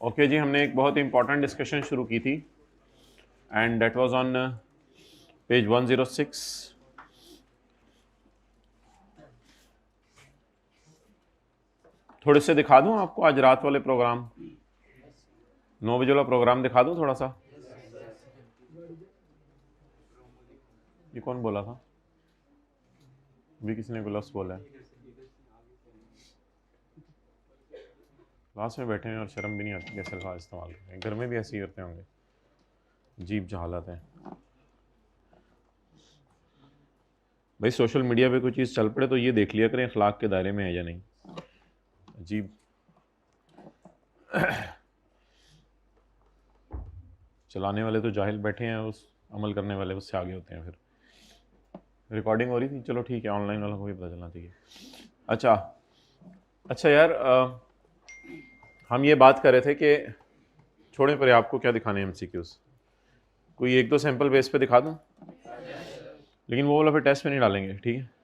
Okay जी, हमने एक बहुत इंपॉर्टेंट डिस्कशन शुरू की थी and that was on page 106। थोड़े से दिखा दूं आपको आज रात वाले प्रोग्राम, 9 बजे वाला प्रोग्राम दिखा दूं थोड़ा सा। ये कौन बोला था? भी किसी ने ग्लव्स बोला है। क्लास में बैठे हैं और शर्म भी नहीं आती कैसे का इस्तेमाल करते हैं। घर में भी ऐसे ही करते होंगे, अजीब जहालत है भाई। सोशल मीडिया पे कोई चीज़ चल पड़े तो ये देख लिया करें अखलाक के दायरे में है या नहीं। अजीब चलाने वाले तो जाहिल बैठे हैं, उस अमल करने वाले उससे आगे होते हैं। फिर रिकॉर्डिंग हो रही थी, चलो ठीक है, ऑनलाइन वालों को भी पता चलना चाहिए। अच्छा अच्छा यार, हम ये बात कर रहे थे कि छोड़ें पर आपको क्या दिखाने हैं एमसीक्यूज। कोई एक दो सैंपल बेस पे दिखा दूं, लेकिन वो वाला फिर टेस्ट में नहीं डालेंगे, ठीक है?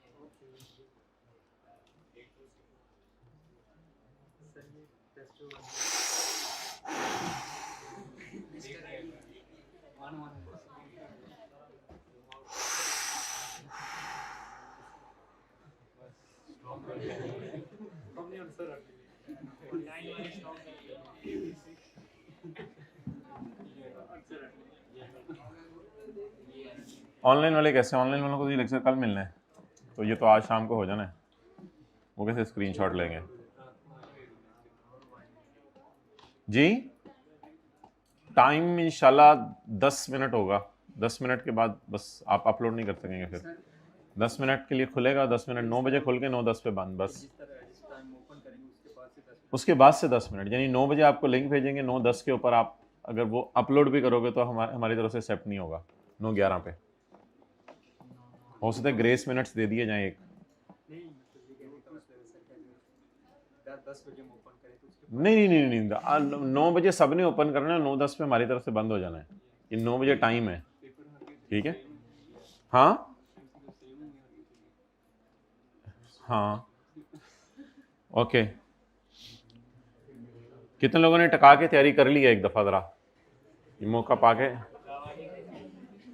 ऑनलाइन वाले कैसे? ऑनलाइन वालों को तो ये लेक्चर कल मिलना है, तो ये तो आज शाम को हो जाना है। वो कैसे स्क्रीनशॉट लेंगे जी? टाइम इंशाल्लाह 10 मिनट होगा। 10 मिनट के बाद बस आप अपलोड नहीं कर सकेंगे। फिर 10 मिनट के लिए खुलेगा, 10 मिनट 9 बजे खुल के 9:10 पे बंद। बस उसके बाद से 10 मिनट, यानी 9 बजे आपको लिंक भेजेंगे, 9:10 के ऊपर आप अगर वो अपलोड भी करोगे तो हमारी तरफ से एक्सेप्ट नहीं होगा। 9:11 पे हो सकता है ग्रेस मिनट्स दे दिए जाएं एक। नहीं नहीं नहीं नहीं, 9 बजे सब ने ओपन करना है, 9:10 पे हमारी तरफ से बंद हो जाना है। ये 9 बजे टाइम है, ठीक है? हाँ हाँ ओके। कितने लोगों ने टका के तैयारी कर ली है एक दफ़ा? ज़रा ये मौका पाके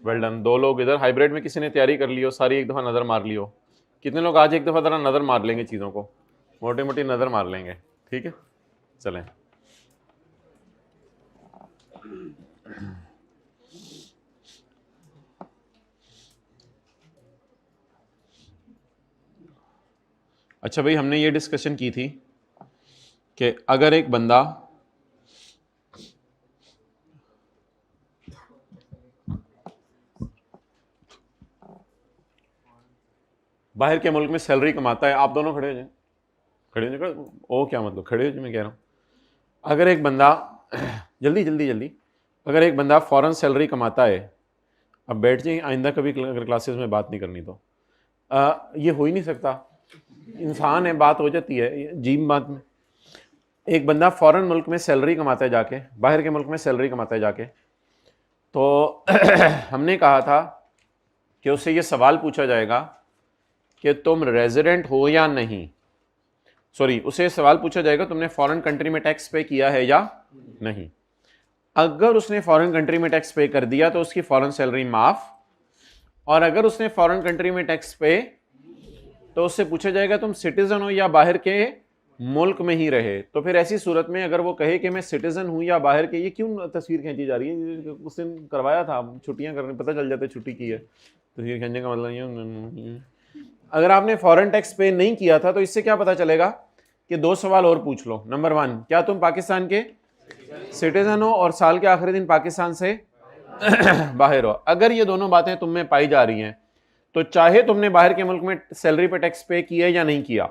वेल डन। 2 लोग इधर हाइब्रिड में किसी ने तैयारी कर ली हो, सारी एक दफ़ा नज़र मार ली हो। कितने लोग आज एक दफ़ा ज़रा नज़र मार लेंगे, चीज़ों को मोटी मोटी नज़र मार लेंगे, ठीक है? चलें। अच्छा भाई, हमने ये डिस्कशन की थी कि अगर एक बंदा बाहर के मुल्क में सैलरी कमाता है, आप दोनों खड़े हो जाए, खड़े हो जाए। ओ क्या मतलब खड़े हो जाए, मैं कह रहा हूँ अगर एक बंदा जल्दी जल्दी जल्दी, अगर एक बंदा फॉरेन सैलरी कमाता है, अब बैठ जाइए, आइंदा कभी अगर क्लासेस में बात नहीं करनी तो ये हो ही नहीं सकता। इंसान है, बात हो जाती है जीम बात में। एक बंदा फॉरेन मुल्क में सैलरी कमाता है जाके, बाहर के मुल्क में सैलरी कमाता है जाके, तो हमने कहा था कि उससे ये सवाल पूछा जाएगा कि तुम रेजिडेंट हो या नहीं। सॉरी, उसे सवाल पूछा जाएगा तुमने फॉरेन कंट्री में टैक्स पे किया है या नहीं। अगर उसने फॉरेन कंट्री में टैक्स पे कर दिया तो उसकी फॉरेन सैलरी माफ, और अगर उसने फॉरेन कंट्री में टैक्स पे, तो उससे पूछा जाएगा तुम सिटीजन हो या बाहर के मुल्क में ही रहे। तो फिर ऐसी सूरत में अगर वो कहे कि मैं सिटीजन हूं या बाहर के, ये क्यों तस्वीर खींची जा रही है? उस दिन करवाया था, छुट्टियां करने पता चल जाता है छुट्टी की है, तस्वीर खींचने का मतलब ये। अगर आपने फॉरेन टैक्स पे नहीं किया था तो इससे क्या पता चलेगा कि 2 सवाल और पूछ लो। नंबर 1, क्या तुम पाकिस्तान के सिटीजन हो और साल के आखिरी दिन पाकिस्तान से बाहर हो? अगर ये दोनों बातें तुम में पाई जा रही हैं तो चाहे तुमने बाहर के मुल्क में सैलरी पे टैक्स पे किया या नहीं किया,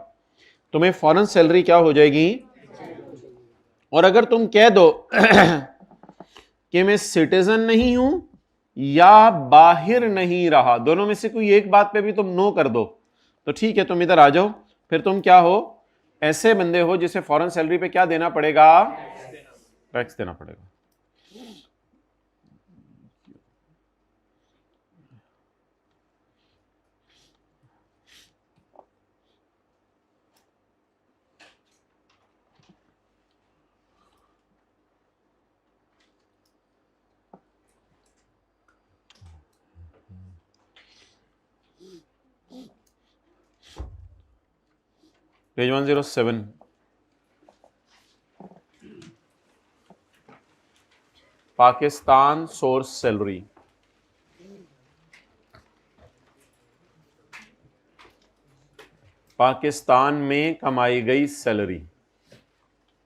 तुम्हें फॉरेन सैलरी क्या हो जाएगी। और अगर तुम कह दो कि मैं सिटीजन नहीं हूं या बाहर नहीं रहा, दोनों में से कोई एक बात पे भी तुम नो कर दो, तो ठीक है, तुम इधर आ जाओ। फिर तुम क्या हो? ऐसे बंदे हो जिसे फॉरेन सैलरी पे क्या देना पड़ेगा? टैक्स देना पड़ेगा। Page 107। Pakistan source salary. Pakistan में कमाई गई सैलरी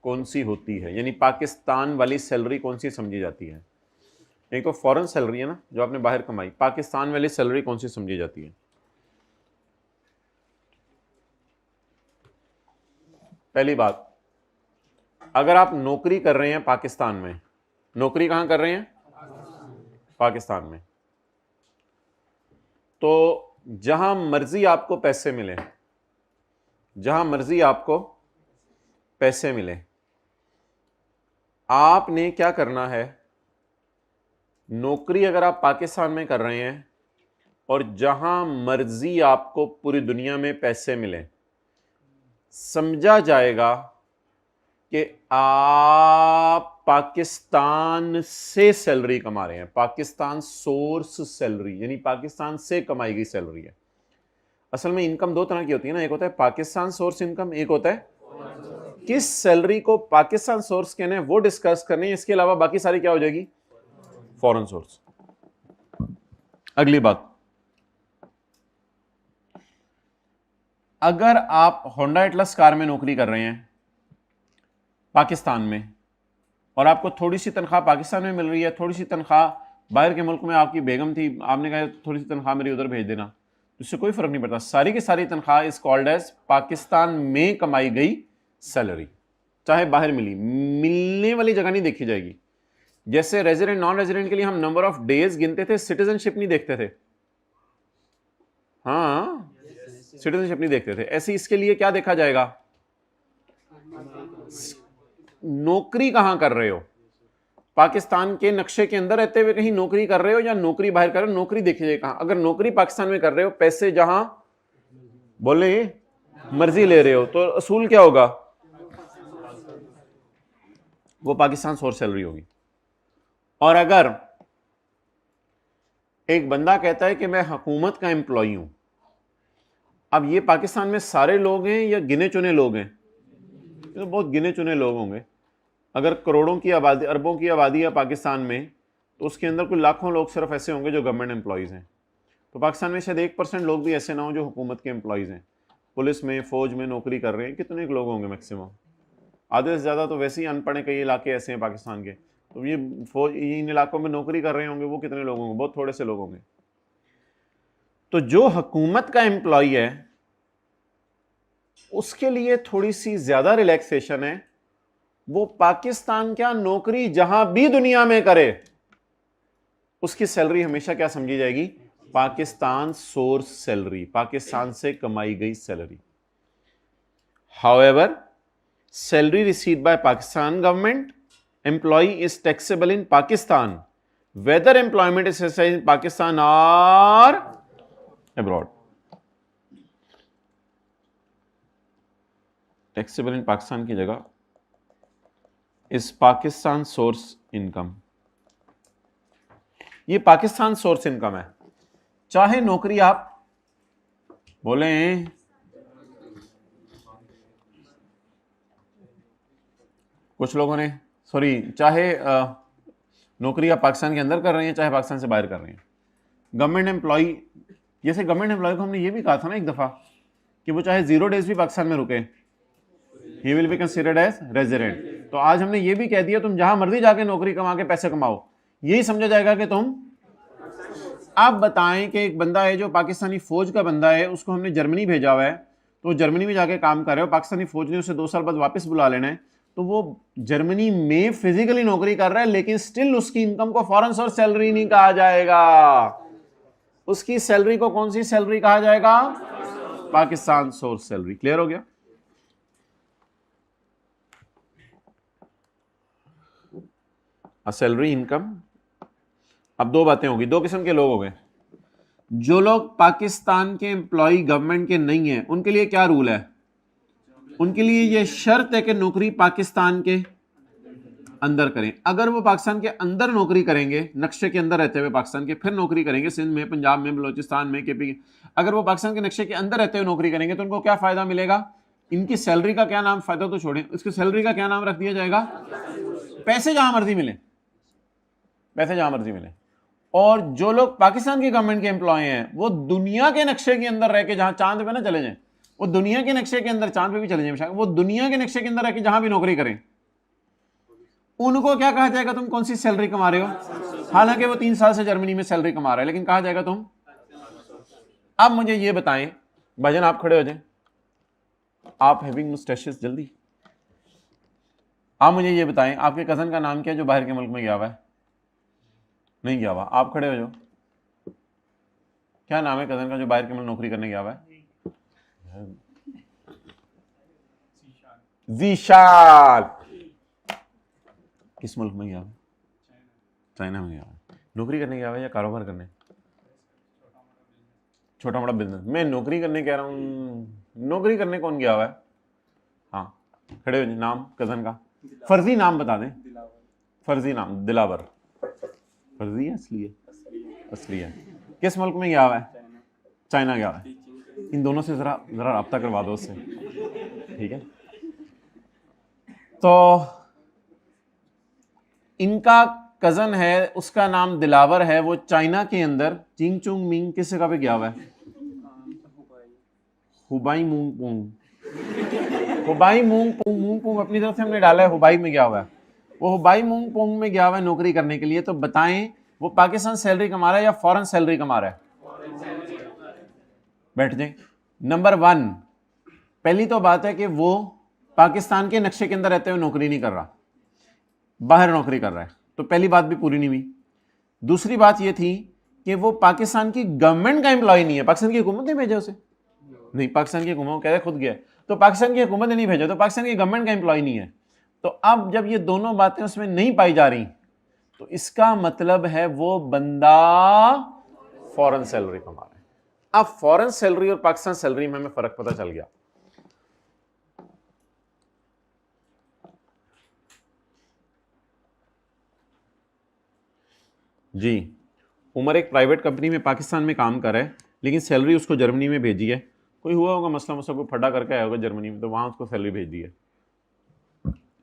कौन सी होती है, यानी पाकिस्तान वाली सैलरी कौन सी समझी जाती है? एक तो फॉरेन सैलरी है ना जो आपने बाहर कमाई, पाकिस्तान वाली सैलरी कौन सी समझी जाती है? पहली बात, अगर आप नौकरी कर रहे हैं पाकिस्तान में, नौकरी कहां कर रहे हैं? पाकिस्तान में, तो जहां मर्जी आपको पैसे मिले, जहां मर्जी आपको पैसे मिले, आपने क्या करना है? नौकरी अगर आप पाकिस्तान में कर रहे हैं और जहां मर्जी आपको पूरी दुनिया में पैसे मिले, समझा जाएगा कि आप पाकिस्तान से सैलरी कमा रहे हैं। पाकिस्तान सोर्स सैलरी यानी पाकिस्तान से कमाई गई सैलरी है। असल में इनकम दो तरह की होती है ना, एक होता है पाकिस्तान सोर्स इनकम, एक होता है किस सैलरी को पाकिस्तान सोर्स कहने हैं वो डिस्कस करने हैं। इसके अलावा बाकी सारी क्या हो जाएगी? Foreign source. अगली बात, अगर आप होंडा एटलस कार में नौकरी कर रहे हैं पाकिस्तान में और आपको थोड़ी सी तनख्वाह पाकिस्तान में मिल रही है, थोड़ी सी तनख्वाह बाहर के मुल्क में आपकी बेगम थी, आपने कहा थोड़ी सी तनख्वाह मेरी उधर भेज देना, तो इससे कोई फर्क नहीं पड़ता। सारी की सारी तनख्वाह इज कॉल्ड एज पाकिस्तान में कमाई गई सैलरी, चाहे बाहर मिली, मिलने वाली जगह नहीं देखी जाएगी। जैसे रेजिडेंट नॉन रेजिडेंट के लिए हम नंबर ऑफ डेज गिनते थे, सिटीजनशिप नहीं देखते थे। हाँ, सिटीजनशिप नहीं देखते थे। ऐसे इसके लिए क्या देखा जाएगा? नौकरी कहां कर रहे हो, पाकिस्तान के नक्शे के अंदर रहते हुए कहीं नौकरी कर रहे हो या नौकरी बाहर कर रहे हो, नौकरी देखी जाए कहां। अगर नौकरी पाकिस्तान में कर रहे हो, पैसे जहां बोले मर्जी ले रहे हो, तो असूल क्या होगा? वो पाकिस्तान सोर्स सैलरी होगी। और अगर एक बंदा कहता है कि मैं हुकूमत का एम्प्लॉई हूं, अब ये पाकिस्तान में सारे लोग हैं या गिने चुने लोग हैं? तो बहुत गिने चुने लोग होंगे। अगर करोड़ों की आबादी, अरबों की आबादी है पाकिस्तान में, तो उसके अंदर कुछ लाखों लोग सिर्फ ऐसे होंगे जो गवर्नमेंट एम्प्लॉयज़ हैं। तो पाकिस्तान में शायद 1% लोग भी ऐसे ना हो जो हुकूमत के एम्प्लॉयज़ हैं, पुलिस में, फौज में नौकरी कर रहे हैं। कितने लोग होंगे मैक्सिमम? आधे से ज़्यादा तो वैसे ही अनपढ़ हैं। कई इलाके ऐसे हैं पाकिस्तान के, तो ये फौज इन इलाकों में नौकरी कर रहे होंगे, वो कितने लोग होंगे? बहुत थोड़े से लोग होंगे। तो जो हुकूमत का एम्प्लॉय है उसके लिए थोड़ी सी ज़्यादा रिलैक्सेशन है। वो पाकिस्तान क्या नौकरी जहां भी दुनिया में करे, उसकी सैलरी हमेशा क्या समझी जाएगी? पाकिस्तान सोर्स सैलरी, पाकिस्तान से कमाई गई salary. However, salary received by Pakistan government employ is taxable in Pakistan whether employment is exercised in Pakistan और अब्रॉड। टैक्सेबल इन पाकिस्तान की जगह इस पाकिस्तान सोर्स इनकम, ये पाकिस्तान सोर्स इनकम है। चाहे नौकरी आप बोलें कुछ लोगों ने चाहे नौकरी आप पाकिस्तान के अंदर कर रहे हैं, चाहे पाकिस्तान से बाहर कर रहे हैं। गवर्नमेंट एम्प्लॉय, जैसे गवर्नमेंट एम्प्लॉय को हमने ये भी कहा था ना एक दफा कि वो चाहे 0 डेज भी पाकिस्तान में रुके, he will be considered as resident. तो आज हमने ये भी कह दिया तुम जहां मर्जी जाके नौकरी कमा के पैसे कमाओ, यही समझा जाएगा कि तुम। आप बताएं कि एक बंदा है जो पाकिस्तानी फौज का बंदा है, उसको हमने जर्मनी भेजा हुआ है, तो जर्मनी में जाके काम कर रहे हो, पाकिस्तानी फौज ने उसे 2 साल बाद वापस बुला लेना है, तो वो जर्मनी में फिजिकली नौकरी कर रहा है, लेकिन स्टिल उसकी इनकम को फॉरेन सोर्स सैलरी नहीं कहा जाएगा। उसकी सैलरी को कौन सी सैलरी कहा जाएगा? Pakistan source salary. क्लियर हो गया? Salary income. अब 2 बातें होगी, 2 किस्म के लोग हो गए। जो लोग पाकिस्तान के एम्प्लॉय गवर्नमेंट के नहीं है, उनके लिए क्या रूल है? उनके लिए यह शर्त है कि नौकरी पाकिस्तान के अंदर करें। अगर वो पाकिस्तान के अंदर नौकरी करेंगे, नक्शे के अंदर रहते हुए पाकिस्तान के, फिर नौकरी करेंगे सिंध में, पंजाब में, बलोचिस्तान में, केपी, अगर वो पाकिस्तान के नक्शे के अंदर रहते हुए नौकरी करेंगे तो उनको क्या फायदा मिलेगा? इनकी सैलरी का क्या नाम, फायदा तो छोड़ें, इसकी सैलरी का क्या नाम रख दिया जाएगा? पैसे जहां मर्जी मिले, पैसे जहां मर्जी मिले। और जो लोग पाकिस्तान की गवर्नमेंट के एम्प्लॉय हैं वो दुनिया के नक्शे के अंदर रह के, जहां चांद पे ना चले जाएं, वो दुनिया के नक्शे के अंदर, चांद पे भी चले जाएं, वो दुनिया के नक्शे के अंदर रह के जहां भी नौकरी करें, उनको क्या कहा जाएगा? तुम कौन सी सैलरी कमा रहे हो? हालांकि वो 3 साल से जर्मनी में सैलरी कमा रहा है, लेकिन कहा जाएगा तुम। अब मुझे ये बताएं, भाईजान आप खड़े हो जाएं, आप हैविंग मुस्टैशेस, जल्दी। आप मुझे ये बताएं, आपके कजन का नाम क्या है जो बाहर के मुल्क में गया हुआ है? नहीं गया हुआ, आप खड़े हो जाओ। क्या नाम है कजन का जो बाहर के मुल्क नौकरी करने गया हुआ है? जीशान। किस मुल्क में गया हुआ है? चाइना में गया हुआ है। नौकरी करने गया हुआ है या कारोबार करने? छोटा मोटा बिजनेस। मैं नौकरी करने कह रहा हूँ, नौकरी करने कौन गया हुआ है? हाँ खड़े हो जाए, नाम कजन का, फर्जी नाम बता दें। फर्जी नाम दिलावर। फर्जी है असली है? असली है। किस मुल्क में गया हुआ है? चाइना गया हुआ है। इन दोनों से जरा रब्ता करवा दो उससे, ठीक है? तो इनका कजन है, उसका नाम दिलावर है, वो चाइना के अंदर चिंग चुंग मिंग किस जगह पे गया हुआ है? हुबाई मूंग पूंग। हुबाई मूंग पूंग, मूंग पूंग अपनी तरफ से हमने डाला है, हुबाई में गया हुआ है। वो हुबाई मूंग पूंग में गया हुआ है नौकरी करने के लिए। तो बताएं वो पाकिस्तान सैलरी कमा रहा है या फॉरेन सैलरी कमा रहा है? बैठ जाए। नंबर 1, पहली तो बात है कि वो पाकिस्तान के नक्शे के अंदर रहते हुए नौकरी नहीं कर रहा, बाहर नौकरी कर रहा है, तो पहली बात भी पूरी नहीं हुई। दूसरी बात ये थी कि वो पाकिस्तान की गवर्नमेंट का एम्प्लॉय नहीं है। पाकिस्तान की हुकूमत ने भेजा उसे? नहीं, पाकिस्तान की हुकूमत कह रहे खुद गया, तो पाकिस्तान की हुकूमत ने नहीं भेजा, तो पाकिस्तान की गवर्नमेंट का एम्प्लॉय नहीं है। तो अब जब ये दोनों बातें उसमें नहीं पाई जा रही, तो इसका मतलब है वो बंदा फॉरेन सैलरी कमा रहा है। अब फॉरेन सैलरी और पाकिस्तान सैलरी में हमें फर्क पता चल गया। जी, उमर एक प्राइवेट कंपनी में पाकिस्तान में काम कर रहा है, लेकिन सैलरी उसको जर्मनी में भेजी है। कोई हुआ होगा मसला मसला, कोई फटा करके आया होगा जर्मनी में, तो वहां उसको सैलरी भेज दी है।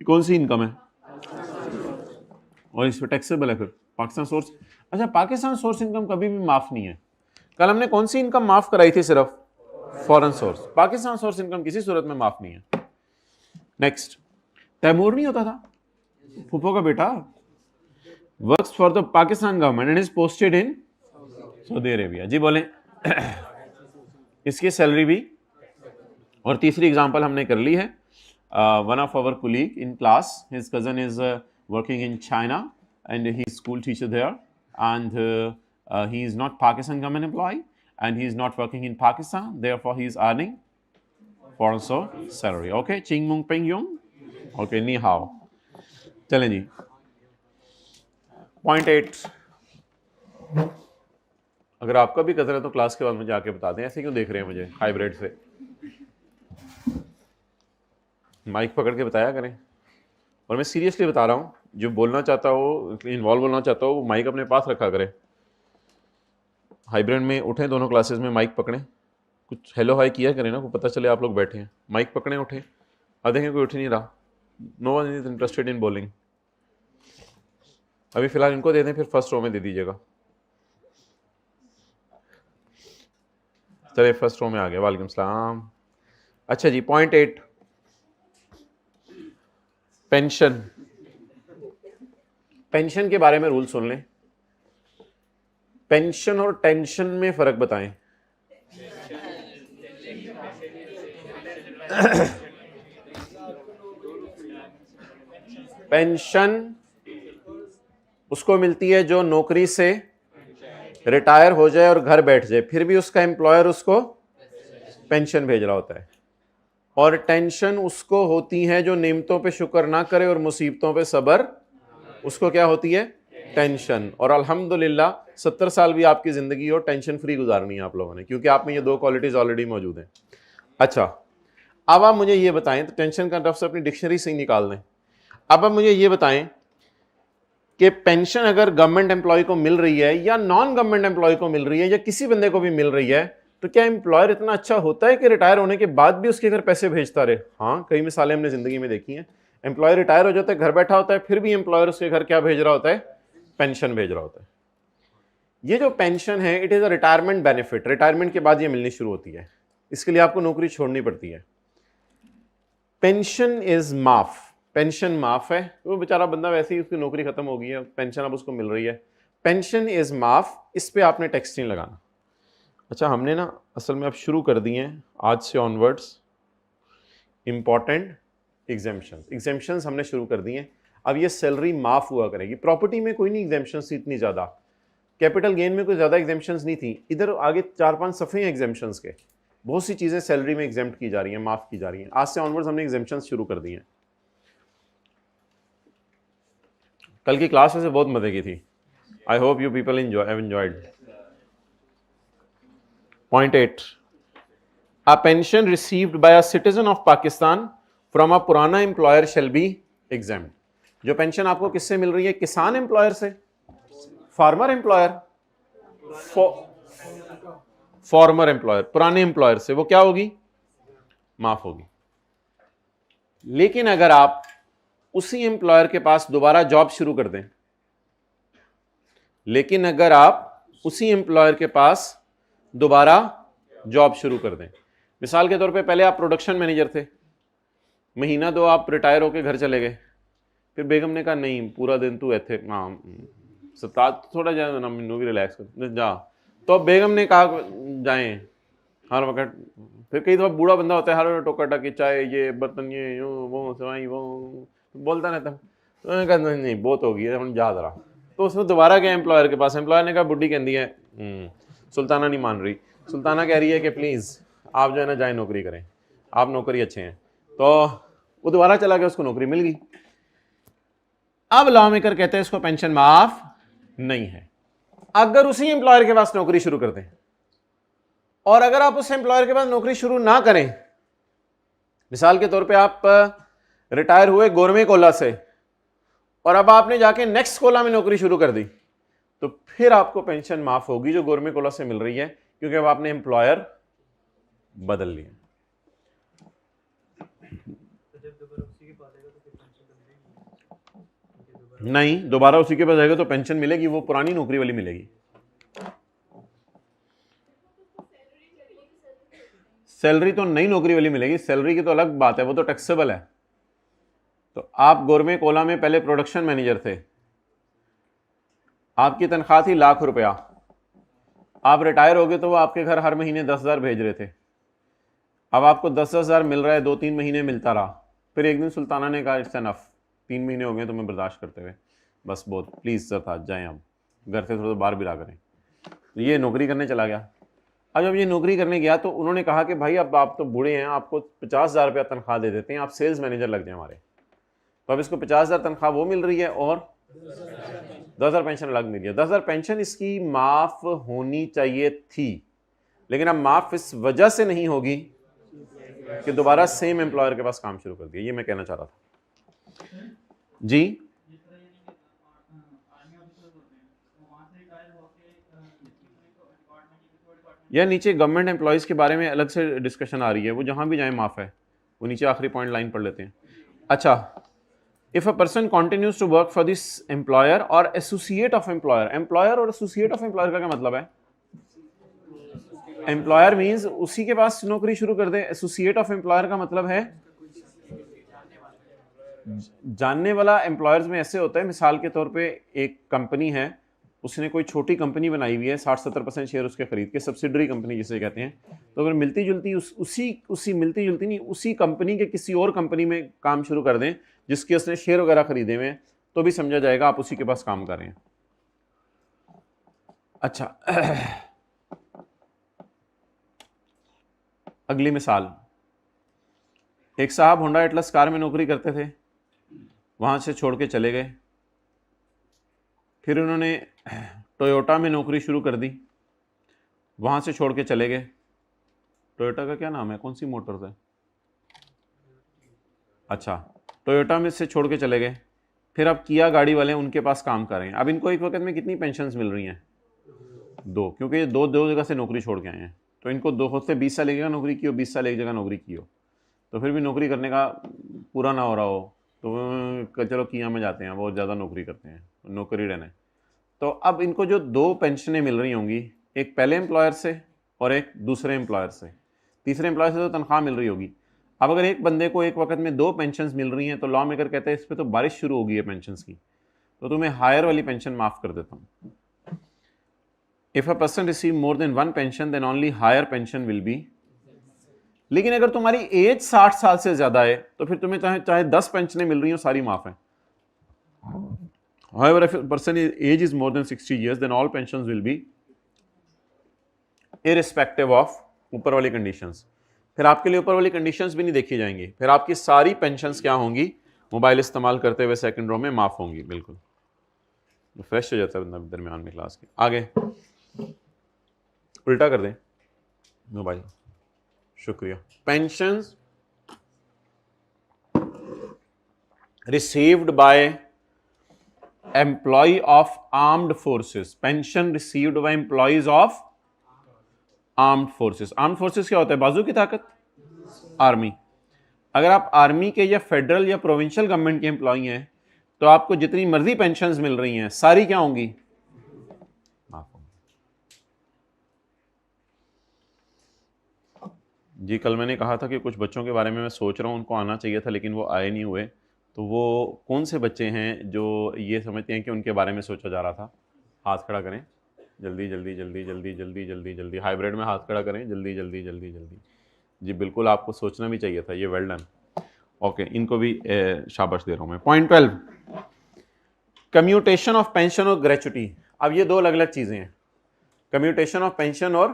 कौन सी इनकम है? और इस पर टैक्सेबल है फिर पाकिस्तान सोर्स। अच्छा, पाकिस्तान सोर्स इनकम कभी भी माफ नहीं है। कल हमने कौन सी इनकम माफ कराई थी? सिर्फ foreign source. Pakistan source income किसी सूरत में माफ नहीं है। नेक्स्ट, तैमूर नहीं होता था फूफो का बेटा, works for the Pakistan government and is posted in Saudi Arabia. जी बोलें। इसकी सैलरी भी। और तीसरी एग्जांपल हमने कर ली है, one of our colleague in class, his cousin is working in China and he is school teacher there and he is not Pakistan government employee and he is not working in Pakistan, therefore he is earning foreign source salary. Okay, Ching Mung Peng Yung. Okay, ni hao. चलें जी, point 8। अगर आपका भी कदर है तो class के बाद मुझे आके बता दें। ऐसे क्यों देख रहे हैं मुझे हाइब्रिड से? माइक पकड़ के बताया करें। और मैं सीरियसली बता रहा हूँ, जो बोलना चाहता हो, इन्वॉल्व होना चाहता हो, वो माइक अपने पास रखा करे। हाइब्रिड में उठें दोनों क्लासेस में, माइक पकड़ें, कुछ हेलो हाई किया करें ना, को पता चले आप लोग बैठे हैं। माइक पकड़ें, उठें। अब देखें कोई उठ नहीं रहा। No one is interested in bowling. अभी फिलहाल इनको दे दें, फिर फर्स्ट रो में दे दीजिएगा। चलिए फर्स्ट रो में आ गया। वालेकुम सलाम। अच्छा जी, पॉइंट 8, पेंशन। पेंशन के बारे में रूल सुन लें। पेंशन और टेंशन में फर्क बताएं। पेंशन उसको मिलती है जो नौकरी से रिटायर हो जाए और घर बैठ जाए, फिर भी उसका एम्प्लॉयर उसको पेंशन भेज रहा होता है। और टेंशन उसको होती है जो नेमतों पे शुक्र ना करे और मुसीबतों पे सब्र, उसको क्या होती है? टेंशन। और अल्हम्दुलिल्लाह 70 साल भी आपकी जिंदगी हो, टेंशन फ्री गुजारनी है आप लोगों ने, क्योंकि आप में ये 2 क्वालिटीज ऑलरेडी मौजूद हैं। अच्छा, अब आप मुझे ये बताएं, तो टेंशन का लफ्ज़ अपनी डिक्शनरी से ही निकाल दें। अब आप मुझे ये बताएं कि पेंशन अगर गवर्नमेंट एम्प्लॉय को मिल रही है या नॉन गवर्नमेंट एम्प्लॉय को मिल रही है या किसी बंदे को भी मिल रही है, तो क्या एम्प्लॉयर इतना अच्छा होता है कि रिटायर होने के बाद भी उसके घर पैसे भेजता रहे? हाँ, कई मिसालें हमने जिंदगी में देखी हैं। एम्प्लॉयर रिटायर हो जाता है, घर बैठा होता है, फिर भी एम्प्लॉयर उसके घर क्या भेज रहा होता है? पेंशन भेज रहा होता है। ये जो पेंशन है, it is a retirement benefit. Retirement के बाद ये मिलनी शुरू होती है, इसके लिए आपको नौकरी छोड़नी पड़ती है। पेंशन इज माफ, पेंशन माफ है। वो बेचारा बंदा वैसे ही उसकी नौकरी खत्म हो गई है, पेंशन अब उसको मिल रही है। पेंशन इज माफ, इस पे आपने टैक्स नहीं लगाना। अच्छा, हमने ना असल में अब शुरू कर दिए हैं आज से ऑनवर्ड्स इंपॉर्टेंट एग्जेम्पशंस हमने शुरू कर दिए हैं। अब ये सैलरी माफ हुआ करेगी। प्रॉपर्टी में कोई नहीं एग्जेम्पशंस थी इतनी ज़्यादा, कैपिटल गेन में कोई ज़्यादा एग्जेम्पशंस नहीं थी। इधर आगे 4-5 सफ़े हैं एग्जेम्पशंस के। बहुत सी चीज़ें सैलरी में एग्जेम्प्ट की जा रही हैं, माफ़ की जा रही हैं। आज से ऑनवर्ड्स हमने एग्जेम्पशंस शुरू कर दिए हैं। कल की क्लास वैसे बहुत मज़े की थी। I hope you people have enjoyed. Point 8. A pension received by a citizen of Pakistan from a पुराना employer shall be exempt. जो पेंशन आपको किससे मिल रही है? किसान एम्प्लॉयर से, फार्मर एम्प्लॉयर, फॉर्मर एम्प्लॉयर, पुराने एम्प्लॉयर से, वो क्या होगी? माफ होगी। लेकिन अगर आप उसी एम्प्लॉयर के पास दोबारा जॉब शुरू कर दें, लेकिन अगर आप उसी एम्प्लॉयर के पास दोबारा जॉब शुरू कर दें, मिसाल के तौर पे पहले आप प्रोडक्शन मैनेजर थे, महीना दो आप रिटायर होके घर चले गए, फिर बेगम ने कहा नहीं पूरा दिन तू ऐथे सप्ताह थोड़ा जाए ना, मैनू भी रिलैक्स कर जा। तो बेगम ने कहा जाएं हर वक्त। फिर कई दफ़ा बूढ़ा बंदा होता है, हर टोका टाकी चाय ये बर्तन ये यूँ वो सवाई वो बोलता रहता। तो उन्होंने कहा नहीं बहुत हो गई है हम जा जरा। तो उसने दोबारा गया एम्प्लॉयर के पास। एम्प्लॉयर ने कहा बुढ़ी कहती है सुल्ताना नहीं मान रही। सुल्ताना कह रही है कि प्लीज़ आप जो है ना जाए नौकरी करें, आप नौकरी अच्छे हैं। तो वो दोबारा चला गया, उसको नौकरी मिल गई। अब लॉ मेकर कहते हैं इसको पेंशन माफ नहीं है। अगर उसी एम्प्लॉयर के पास नौकरी शुरू कर दें, और अगर आप उस एम्प्लॉयर के पास नौकरी शुरू ना करें, मिसाल के तौर पे आप रिटायर हुए गोरमे कोला से और अब आपने जाके नेक्स्ट कोला में नौकरी शुरू कर दी, तो फिर आपको पेंशन माफ होगी जो गोरमे कोला से मिल रही है, क्योंकि अब आपने एम्प्लॉयर बदल लिया। नहीं, दोबारा उसी के पास जाएगा तो पेंशन मिलेगी, वो पुरानी नौकरी वाली मिलेगी। सैलरी तो नई नौकरी वाली मिलेगी, सैलरी की तो अलग बात है, वो तो टैक्सेबल है। तो आप गोरमे कोला में पहले प्रोडक्शन मैनेजर थे, आपकी तनख्वाह थी ₹1,00,000, आप रिटायर हो गए तो वो आपके घर हर महीने 10,000 भेज रहे थे। अब आपको 10,000 मिल रहा है, 2-3 महीने मिलता रहा। फिर एक दिन सुल्ताना ने कहा इट्स एनफ, 3 महीने हो गए तुम्हें बर्दाश्त करते हुए, बस बहुत, प्लीज़ सर था जाएँ, आप घर से थोड़ा बाहर बिला करें। तो ये नौकरी करने चला गया। अब जब ये नौकरी करने गया तो उन्होंने कहा कि भाई अब आप तो बूढ़े हैं, आपको 50,000 रुपया तनख्वाह दे देते हैं, आप सेल्स मैनेजर लग जाए हमारे। तो अब इसको 50,000 तनख्वाह वो मिल रही है और 10,000 पेंशन अलग मिल रही है। 10,000 पेंशन इसकी माफ होनी चाहिए थी, लेकिन अब माफ इस वजह से नहीं होगी कि दोबारा सेम एम्प्लॉयर के पास काम शुरू कर दिया। ये मैं कहना चाह रहा था जी। या नीचे गवर्नमेंट एम्प्लॉयज़ के बारे में अलग से डिस्कशन आ रही है, वो जहां भी जाए माफ है। वो नीचे आखिरी पॉइंट लाइन पढ़ लेते हैं। अच्छा, if a person continues to work for this employer or associate of employer. Employer or associate of employer का क्या मतलब है? एम्प्लॉयर मींस उसी के पास नौकरी शुरू कर दे। एसोसिएट ऑफ एम्प्लॉयर का मतलब है जानने वाला। एम्प्लॉयर्स में ऐसे होता है, मिसाल के तौर पे एक कंपनी है, उसने कोई छोटी कंपनी बनाई हुई है, 60-70% शेयर उसके खरीद के, सब्सिडरी कंपनी जिसे कहते हैं। तो अगर मिलती जुलती मिलती जुलती नहीं, उसी कंपनी के किसी और कंपनी में काम शुरू कर दें जिसके उसने शेयर वगैरह खरीदे हुए हैं, तो भी समझा जाएगा आप उसी के पास काम कर रहे हैं। अच्छा, अगली मिसाल, एक साहब होंडा एटलस कार में नौकरी करते थे, वहां से छोड़ के चले गए। फिर उन्होंने टोयोटा में नौकरी शुरू कर दी, वहां से छोड़ के चले गए। टोयोटा का क्या नाम है, कौन सी मोटर्स है? अच्छा, टोयोटा में से छोड़ के चले गए। फिर अब किया गाड़ी वाले उनके पास काम कर रहे हैं। अब इनको एक वक्त में कितनी पेंशन्स मिल रही हैं? 2, क्योंकि ये दो जगह से नौकरी छोड़ के आए हैं। तो इनको 2 से 20 साल एक जगह नौकरी की हो, 20 साल एक जगह नौकरी की हो, तो फिर भी नौकरी करने का पूरा ना हो रहा हो तो चलो किया में जाते हैं, बहुत ज़्यादा नौकरी करते हैं, नौकरी रहना है। तो अब इनको जो 2 पेंशनें मिल रही होंगी, एक पहले एम्प्लॉयर से और एक दूसरे एम्प्लॉयर से। तीसरे एम्प्लॉयर से तो तनख्वाह मिल रही होगी। अब अगर एक बंदे को एक वक्त में 2 पेंशन्स मिल रही हैं तो लॉ मेकर कहते हैं इस पर तो बारिश शुरू हो गई है पेंशन्स की, तो तुम्हें हायर वाली पेंशन माफ़ कर देता हूँ। If a person receive more than 1 pension then only higher pension will be. लेकिन अगर तुम्हारी एज 60 साल से ज़्यादा है तो फिर तुम्हें चाहे 10 पेंशनें मिल रही हो, सारी माफ़ हैं। However, if a person age is more than 60 years, then all pensions will be irrespective of ऊपर वाली कंडीशंस। फिर आपके लिए ऊपर वाली कंडीशंस भी नहीं देखी जाएंगी, फिर आपकी सारी पेंशंस क्या होंगी, मोबाइल इस्तेमाल करते हुए सेकंड रो में माफ होंगी। बिल्कुल फ्रेश हो जाता है बंदा दरमियान में क्लास के। आगे उल्टा कर दें मोबाइल, शुक्रिया। Pensions received by employ of armed forces, pension received by employees of armed forces. Armed forces क्या होता है, बाजू की ताकत, आर्मी। अगर आप आर्मी के या फेडरल या प्रोविंशियल गवर्नमेंट के एम्प्लॉय हैं तो आपको जितनी मर्जी पेंशंस मिल रही हैं सारी क्या होंगी, माफ होंगी। जी कल मैंने कहा था कि कुछ बच्चों के बारे में मैं सोच रहा हूं, उनको आना चाहिए था लेकिन वो आए नहीं हुए। तो वो कौन से बच्चे हैं जो ये समझते हैं कि उनके बारे में सोचा जा रहा था, हाथ खड़ा करें जल्दी जल्दी जल्दी जल्दी जल्दी जल्दी जल्दी। हाइब्रिड में हाथ खड़ा करें जल्दी जल्दी जल्दी जल्दी। जी बिल्कुल, आपको सोचना भी चाहिए था, ये वेल डन। ओके, इनको भी शाबाश दे रहा हूं मैं। पॉइंट 12, कम्यूटेशन ऑफ पेंशन और ग्रेचुटी। अब ये 2 अलग अलग चीजें हैं, कम्यूटेशन ऑफ पेंशन और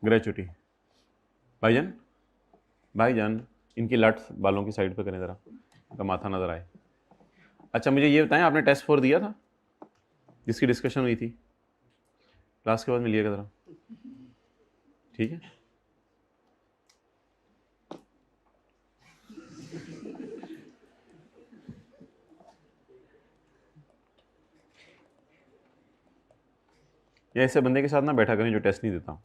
ग्रेचुटी। भाईजान भाईजान इनकी लट बालों की साइड पे करें जरा, का माथा नजर आए। अच्छा मुझे ये बताएं, आपने टेस्ट 4 दिया था जिसकी डिस्कशन हुई थी, क्लास के बाद मिलिएगा जरा, ठीक है। या ऐसे बंदे के साथ ना बैठा करें जो टेस्ट नहीं देता।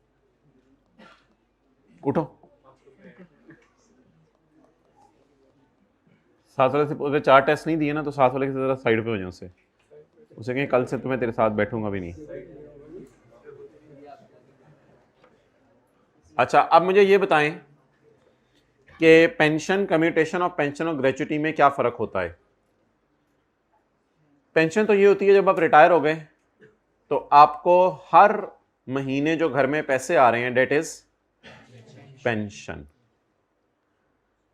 उठो, साथ वाले से अगर 4 टेस्ट नहीं दिए ना तो साथ वाले से जरा साइड पे हो जाए, उसे कहें कल से तो मैं तेरे साथ बैठूंगा भी नहीं। अच्छा अब मुझे ये बताएं कि पेंशन, कम्यूटेशन ऑफ पेंशन और ग्रेचुटी में क्या फर्क होता है। पेंशन तो ये होती है जब आप रिटायर हो गए तो आपको हर महीने जो घर में पैसे आ रहे हैं, that is pension.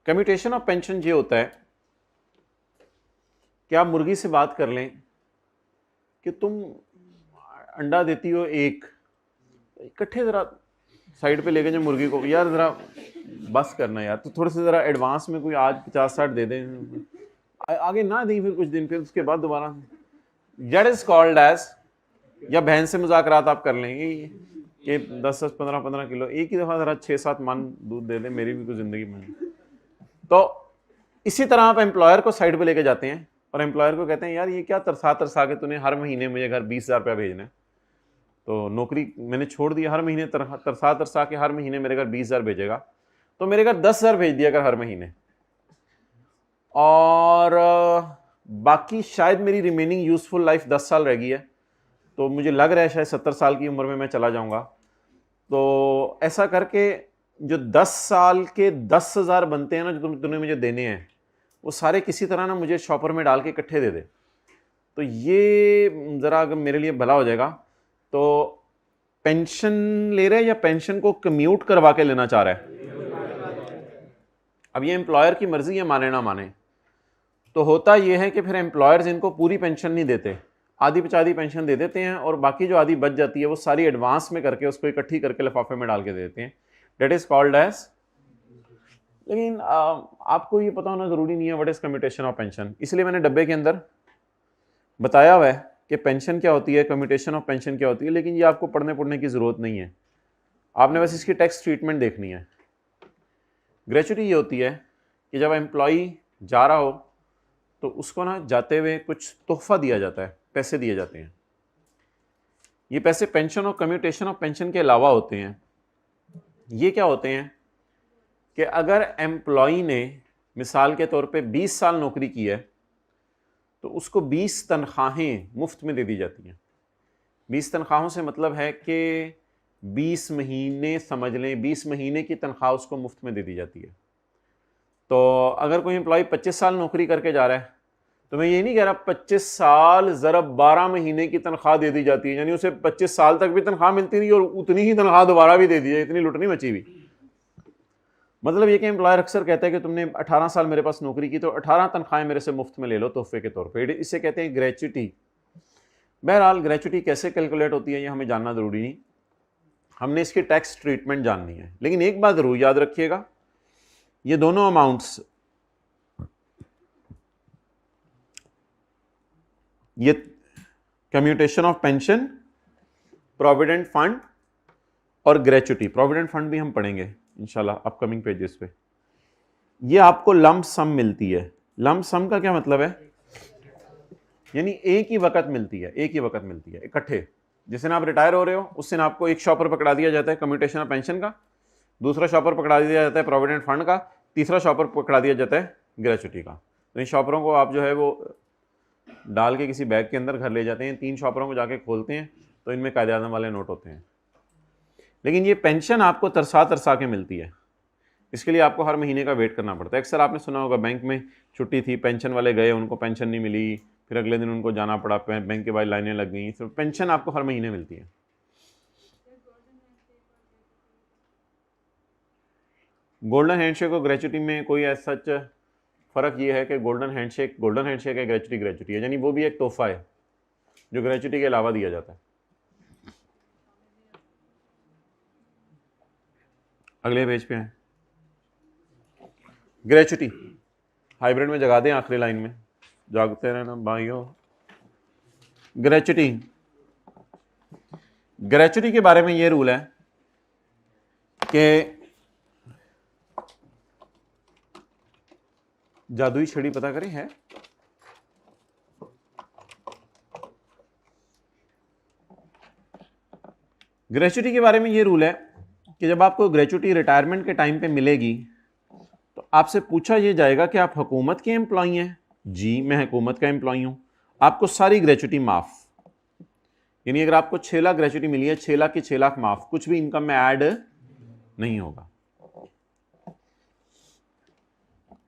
Commutation of pension ये होता है कि आप मुर्गी से बात कर लें कि तुम अंडा देती हो एक, इकट्ठे जरा साइड पे लेके जो मुर्गी को, यार जरा बस करना यार, तो थोड़े से जरा एडवांस में कोई आज 50-60 दे दें, आगे ना दें फिर कुछ दिन, फिर उसके बाद दोबारा। दैट इज कॉल्ड एज, या बहन से मुज़ाकरात आप कर लेंगे कि 10-10, 15-15 किलो एक ही दफ़ा जरा 6-7 मन दूध दे दें, मेरी भी कुछ ज़िंदगी में। तो इसी तरह आप एम्प्लॉयर को साइड पे लेके जाते हैं और एम्प्लॉयर को कहते हैं यार ये क्या तरसा तरसा के तूने हर महीने मुझे घर 20,000 रुपया भेजना है, तो नौकरी मैंने छोड़ दी, हर महीने तरसा तरसा के हर महीने मेरे घर 20,000 भेजेगा, तो मेरे घर 10,000 भेज दिया कर हर महीने, और बाकी शायद मेरी रिमेनिंग यूजफुल लाइफ 10 साल रह गई है, तो मुझे लग रहा है शायद 70 साल की उम्र में मैं चला जाऊंगा। तो ऐसा करके जो 10 साल के 10,000 बनते हैं ना जो तुमने मुझे देने हैं, वो सारे किसी तरह ना मुझे शॉपर में डाल के इकट्ठे दे दे, तो ये ज़रा अगर मेरे लिए भला हो जाएगा। तो पेंशन ले रहा है या पेंशन को कम्यूट करवा के लेना चाह रहा है, अब ये एम्प्लॉयर की मर्जी है, माने ना माने। तो होता यह है कि फिर एम्प्लॉयर्स इनको पूरी पेंशन नहीं देते, आधी पिछाधी पेंशन दे देते हैं, और बाकी जो आधी बच जाती है वो सारी एडवांस में करके उसको इकट्ठी करके लिफाफे में डाल के दे देते हैं। डेट इज कॉल्ड एज, लेकिन आपको ये पता होना जरूरी नहीं है what is commutation of pension, इसलिए मैंने डब्बे के अंदर बताया हुआ है कि पेंशन क्या होती है, कम्यूटेशन ऑफ पेंशन क्या होती है, लेकिन ये आपको पढ़ने की जरूरत नहीं है, आपने बस इसकी टैक्स ट्रीटमेंट देखनी है। ग्रेचुटी ये होती है कि जब एम्प्लॉई जा रहा हो तो उसको ना जाते हुए कुछ तोहफा दिया जाता है, पैसे दिए जाते हैं। ये पैसे पेंशन और कम्यूटेशन ऑफ पेंशन के अलावा होते हैं। ये क्या होते हैं कि अगर एम्प्लॉई ने मिसाल के तौर पे 20 साल नौकरी की है तो उसको 20 तनख्वाहें मुफ्त में दे दी जाती हैं। 20 तनख्वाहों से मतलब है कि 20 महीने समझ लें, 20 महीने की तनख्वाह उसको मुफ्त में दे दी जाती है। तो अगर कोई एम्प्लॉय 25 साल नौकरी करके जा रहा है तो मैं ये नहीं कह रहा 25 साल ज़रब 12 महीने की तनख्वाह दे दी जाती है, यानी उसे 25 साल तक भी तनख्वाह मिलती रही और उतनी ही तनख्वाह दोबारा भी दे दी है, इतनी लुट नहीं मची हुई। मतलब ये कि एम्प्लॉयर अक्सर कहता है कि तुमने 18 साल मेरे पास नौकरी की तो 18 तनख्वाहें मेरे से मुफ्त में ले लो तोहफे के तौर पे, इसे कहते हैं ग्रेच्युटी। बहरहाल ग्रेच्युटी कैसे कैलकुलेट होती है ये हमें जानना ज़रूरी नहीं, हमने इसकी टैक्स ट्रीटमेंट जाननी है। लेकिन एक बात ज़रूर याद रखिएगा, ये दोनों अमाउंट्स, ये commutation of pension, provident fund और ग्रेच्युटी, प्रोविडेंट फंड भी हम पढ़ेंगे इंशाल्लाह अपकमिंग पेजेस पे, ये आपको लंप सम मिलती है। लंप सम का क्या मतलब है, यानी एक ही वक्त मिलती है, एक ही वक्त मिलती है इकट्ठे। जिस दिन आप रिटायर हो रहे हो उस दिन आपको एक शॉपर पकड़ा दिया जाता है कम्यूटेशन ऑफ पेंशन का, दूसरा शॉपर पकड़ा दिया जाता है प्रोविडेंट फंड का, तीसरा शॉपर पकड़ा दिया जाता है ग्रेच्युटी का। तो इन शॉपरों को आप जो है वो डाल के किसी बैग के अंदर घर ले जाते हैं, 3 शॉपरों को जाके खोलते हैं तो इनमें कायदे आज़म वाले नोट होते हैं। लेकिन ये पेंशन आपको तरसा तरसा के मिलती है, इसके लिए आपको हर महीने का वेट करना पड़ता है। अक्सर आपने सुना होगा बैंक में छुट्टी थी, पेंशन वाले गए, उनको पेंशन नहीं मिली, फिर अगले दिन उनको जाना पड़ा, बैंक के बाहर लाइनें लग गई। तो पेंशन आपको हर महीने मिलती है। गोल्डन हैंडशेक और ग्रेच्युटी में कोई ऐसा सच फ़र्क ये है कि गोल्डन हैंडशेक है, ग्रेच्युटी है, यानी वो भी एक तोहफा है जो ग्रेच्युटी के अलावा दिया जाता है। अगले पेज पे है ग्रेच्युटी, हाइब्रिड में जगा दें आखिरी लाइन में, जागते रहना भाइयों। ग्रेच्युटी के बारे में ये रूल है कि जादुई छड़ी पता करें है, ग्रेच्युटी के बारे में ये रूल है कि जब आपको ग्रेच्युटी रिटायरमेंट के टाइम पे मिलेगी तो आपसे पूछा ये जाएगा कि आप हुकूमत के एम्प्लॉई हैं। जी मैं हुकूमत का एम्प्लॉई हूं, आपको सारी ग्रेच्युटी माफ, यानी अगर आपको 6 लाख ग्रेच्युटी मिली है, 6 लाख की 6 लाख माफ, कुछ भी इनकम में ऐड नहीं होगा।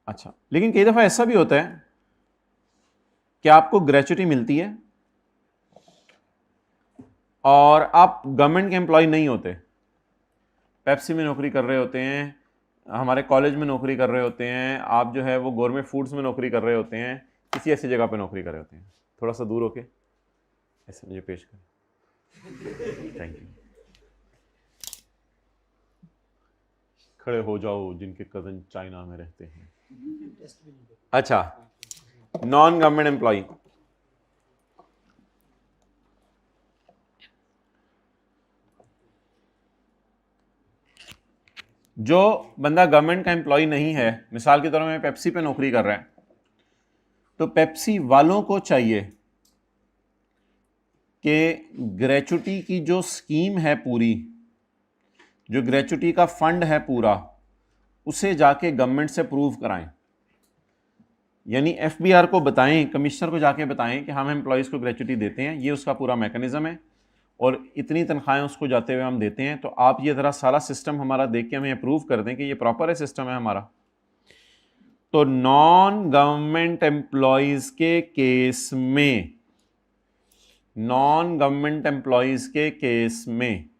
अच्छा, लेकिन कई दफा ऐसा भी होता है कि आपको ग्रेच्युटी मिलती है और आप गवर्नमेंट के एम्प्लॉय नहीं होते, पेप्सी में नौकरी कर रहे होते हैं, हमारे कॉलेज में नौकरी कर रहे होते हैं, आप जो है वो गवर्नमेंट फूड्स में नौकरी कर रहे होते हैं, किसी ऐसी जगह पे नौकरी कर रहे होते हैं। थोड़ा सा दूर होके ऐसे मुझे पेश करें, थैंक यू। खड़े हो जाओ जिनके कजन चाइना में रहते हैं। अच्छा, नॉन गवर्नमेंट एम्प्लॉय, जो बंदा गवर्नमेंट का एम्प्लॉय नहीं है, मिसाल के तौर में पेप्सी पे नौकरी कर रहा है, तो पेप्सी वालों को चाहिए कि ग्रेच्युटी की जो स्कीम है पूरी, जो ग्रेच्युटी का फंड है पूरा, उसे जाके गवर्नमेंट से प्रूव कराएं, यानी एफबीआर को बताएं, कमिश्नर को जाके बताएं कि हम एम्प्लॉयज़ को ग्रेच्युटी देते हैं, ये उसका पूरा मैकेनिज्म है और इतनी तनख्वाहें उसको जाते हुए हम देते हैं। तो आप ये ज़रा सारा सिस्टम हमारा देख के हमें अप्रूव कर दें कि ये प्रॉपर है, सिस्टम है हमारा। तो नॉन गवर्नमेंट एम्प्लॉयज़ के केस में, नॉन गवर्नमेंट एम्प्लॉयज़ के केस में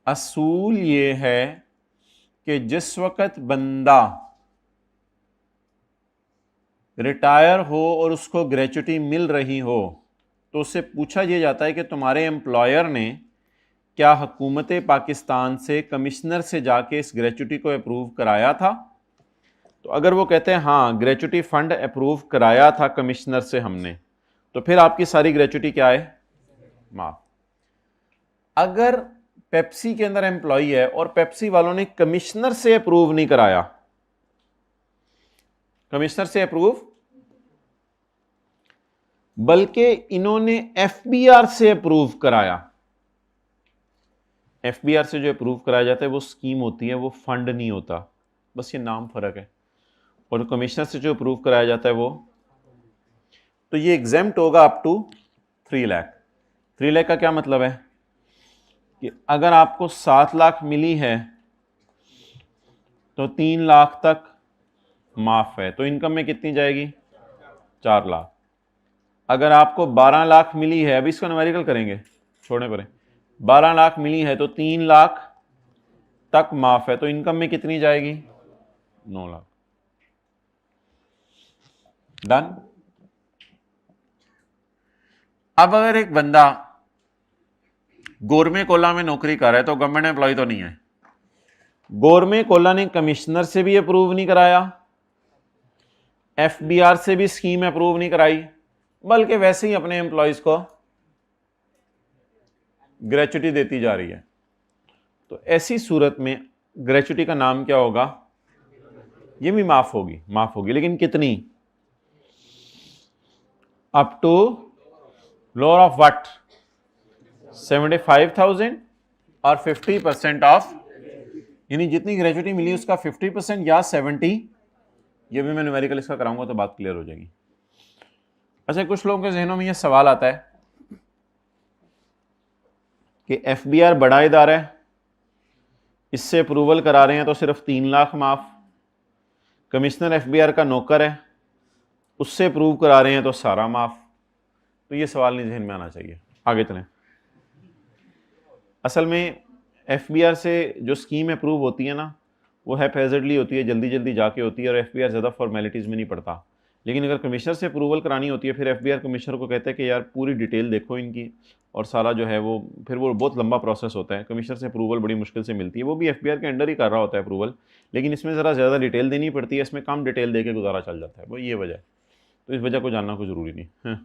असूल ये है कि जिस वक्त बंदा रिटायर हो और उसको ग्रेच्युटी मिल रही हो तो उससे पूछा यह जाता है कि तुम्हारे एम्प्लॉयर ने क्या हुकूमत पाकिस्तान से कमिश्नर से जाके इस ग्रेच्युटी को अप्रूव कराया था। तो अगर वो कहते हैं हाँ ग्रेच्युटी फंड अप्रूव कराया था कमिश्नर से हमने, तो फिर आपकी सारी ग्रेच्युटी क्या है, माफ। अगर पेप्सी के अंदर एम्प्लॉय है और पेप्सी वालों ने कमिश्नर से अप्रूव नहीं कराया, कमिश्नर से अप्रूव, बल्कि इन्होंने एफबीआर से अप्रूव कराया। एफबीआर से जो अप्रूव कराया जाता है वो स्कीम होती है, वो फंड नहीं होता, बस ये नाम फर्क है। और कमिश्नर से जो अप्रूव कराया जाता है वो, तो ये एग्जेम्प्ट होगा अप टू 3 लाख। 3 लाख का क्या मतलब है कि अगर आपको 7 लाख मिली है तो 3 लाख तक माफ है, तो इनकम में कितनी जाएगी? 4 लाख। अगर आपको 12 लाख मिली है, अभी इसको न्यूमेरिकल करेंगे, छोड़ने पड़े, 12 लाख मिली है तो 3 लाख तक माफ है, तो इनकम में कितनी जाएगी? 9 लाख। डन। अब अगर एक बंदा गोरमे कोला में नौकरी कर रहा है, तो गवर्नमेंट एम्प्लॉय तो नहीं है, गोरमे कोला ने कमिश्नर से भी अप्रूव नहीं कराया, एफबीआर से भी स्कीम अप्रूव नहीं कराई, बल्कि वैसे ही अपने एम्प्लॉयज को ग्रेचुटी देती जा रही है। तो ऐसी सूरत में ग्रेचुटी का नाम क्या होगा? ये भी माफ होगी, माफ होगी, लेकिन कितनी? Up to lower of what? 75,000 और 50% ऑफ, यानी जितनी ग्रेचुटी मिली उसका 50% या 70। ये भी मैं न्यूमेरिकल इसका कराऊंगा तो बात क्लियर हो जाएगी। अच्छा, कुछ लोगों के जहनों में ये सवाल आता है कि एफबीआर बड़ा इदारा है, इससे अप्रूवल करा रहे हैं तो सिर्फ 3 लाख माफ, कमिश्नर एफबीआर का नौकर है, उससे अप्रूव करा रहे हैं तो सारा माफ। तो ये सवाल नहीं जहन में आना चाहिए। आगे चलें। असल में एफबीआर से जो स्कीम अप्रूव होती है ना, वो हैफेजर्डली होती है, जल्दी जल्दी जाके होती है, और एफबीआर ज़्यादा फॉर्मेलिटीज़ में नहीं पड़ता। लेकिन अगर कमिश्नर से अप्रूवल करानी होती है, फिर एफबीआर कमिश्नर को कहते हैं कि यार पूरी डिटेल देखो इनकी, और सारा जो है वो फिर वो बहुत लंबा प्रोसेस होता है। कमिश्नर से अप्रूवल बड़ी मुश्किल से मिलती है, वो भी एफबीआर के अंडर ही कर रहा होता है अप्रूवल, लेकिन इसमें ज़रा ज़्यादा डिटेल देनी पड़ती है, इसमें कम डिटेल दे के गुजारा चल जाता है, वो ये वजह है। तो इस वजह को जानना कोई ज़रूरी नहीं है।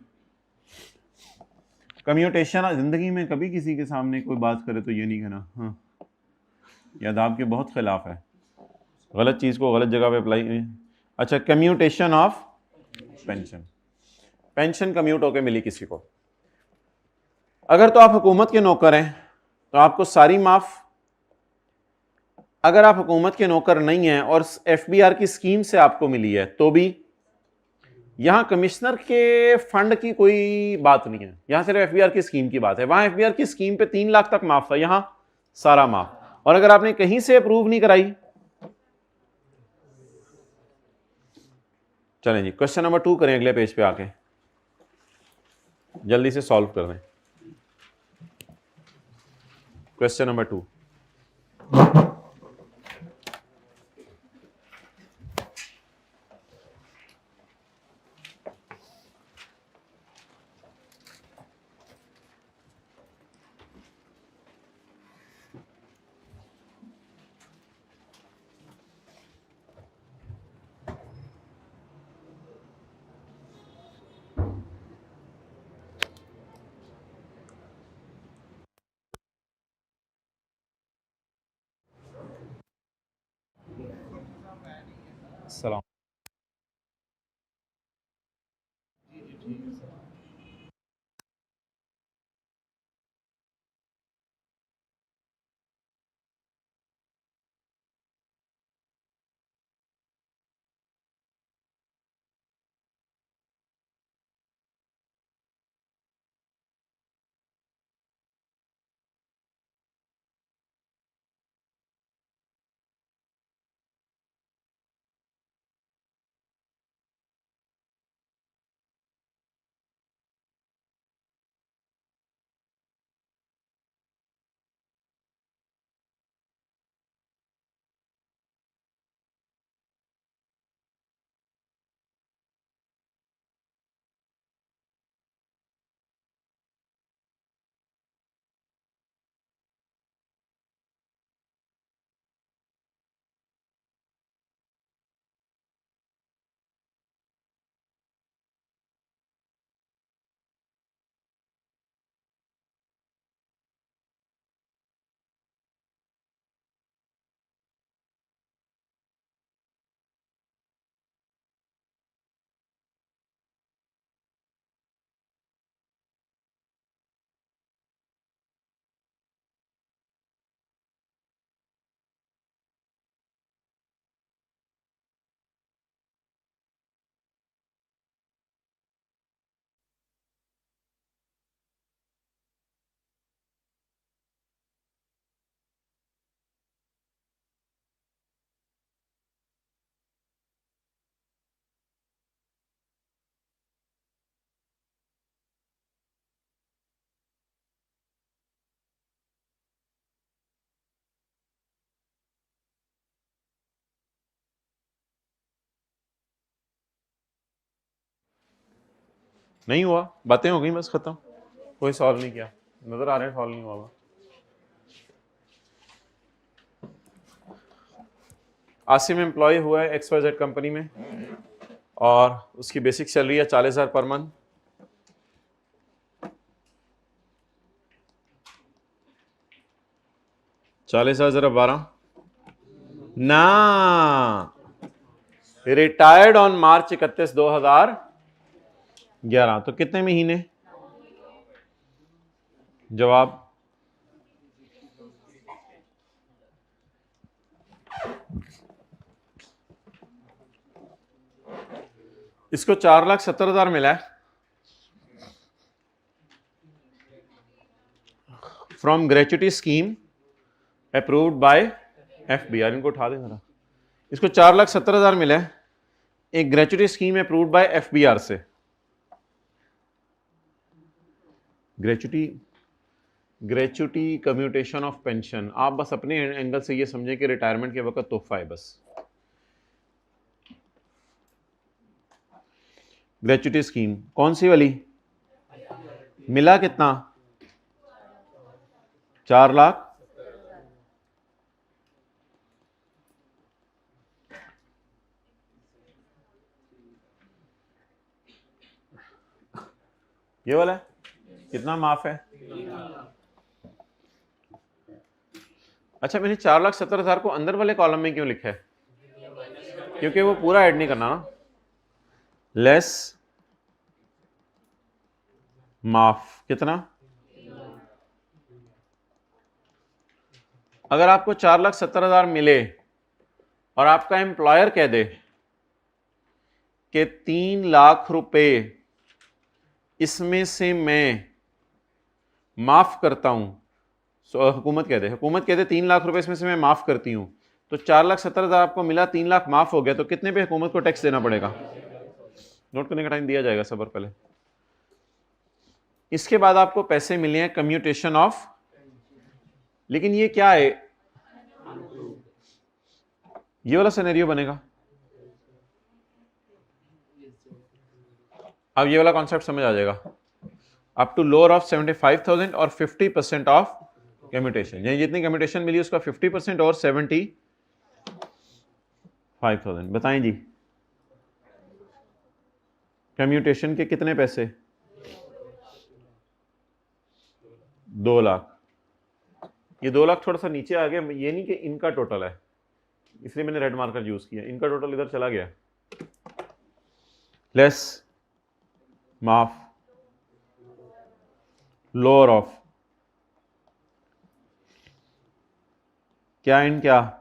कम्यूटेशन, ज़िंदगी में कभी किसी के सामने कोई बात करे तो ये नहीं कहना हाँ, ये आदाब के बहुत खिलाफ है, गलत चीज़ को गलत जगह पे अप्लाई। अच्छा, commutation of pension, pension commute होके मिली किसी को, अगर तो आप हुकूमत के नौकर हैं तो आपको सारी माफ, अगर आप हुकूमत के नौकर नहीं हैं और एफबीआर की स्कीम से आपको मिली है तो भी, यहां कमिश्नर के फंड की कोई बात नहीं है, यहां सिर्फ एफबीआर की स्कीम की बात है। वहां एफबीआर की स्कीम पे 3 लाख तक माफ था, यहां सारा माफ। और अगर आपने कहीं से अप्रूव नहीं कराई, चलें जी क्वेश्चन नंबर 2 करें, अगले पेज पे आके जल्दी से सॉल्व कर दें। क्वेश्चन नंबर 2, सलाम। नहीं हुआ, बातें हो गई बस खत्म, कोई सॉल्व नहीं किया, नजर आ रहे हैं सॉल्व नहीं हुआ। आसिम एम्प्लॉय हुआ है XYZ कंपनी में और उसकी बेसिक सैलरी है 40,000 पर मंथ। चालीस हजार 12 ना, रिटायर्ड ऑन मार्च 31, 2011। तो कितने महीने? जवाब इसको 4,70,000 मिला है from gratuity scheme approved bye FBR। इनको उठा दे जरा। इसको 4,70,000 मिला है एक gratuity scheme approved bye FBR से। ग्रेचुटी कम्यूटेशन ऑफ पेंशन, आप बस अपने एंगल से ये समझें कि रिटायरमेंट के वक्त तोहफा है बस। ग्रेचुटी स्कीम कौन सी वाली? मिला कितना? 4 लाख। ये वाला है? कितना माफ है? अच्छा, मैंने 4,70,000 को अंदर वाले कॉलम में क्यों लिखा है? क्योंकि वो पूरा ऐड नहीं करना ना। लेस माफ कितना? अगर आपको 4,70,000 मिले और आपका एम्प्लॉयर कह दे कि 3 लाख रुपए इसमें से मैं माफ करता हूं, हुकूमत कह दे 3 लाख रुपए इसमें से मैं माफ करती हूं, तो 4,70,000 आपको मिला, 3 लाख माफ हो गया, तो कितने पे हुकूमत को टैक्स देना पड़ेगा? नोट करने का टाइम दिया जाएगा, सबर पहले। इसके बाद आपको पैसे मिले हैं कम्यूटेशन ऑफ, लेकिन ये क्या है? ये वाला सिनेरियो बनेगा। अब ये वाला कॉन्सेप्ट समझ आ जाएगा। अप टू लोअर ऑफ 75,000 और 50% ऑफ कम्यूटेशन, यानी जितनी कम्यूटेशन मिली उसका 50% और 75,000। बताएं जी, कम्यूटेशन के कितने पैसे? 2 लाख। ये 2 लाख थोड़ा सा नीचे आ गया, ये नहीं कि इनका टोटल है, इसलिए मैंने रेड मार्कर यूज किया, इनका टोटल इधर चला गया। लेस माफ लोअर ऑफ क्या इन क्या?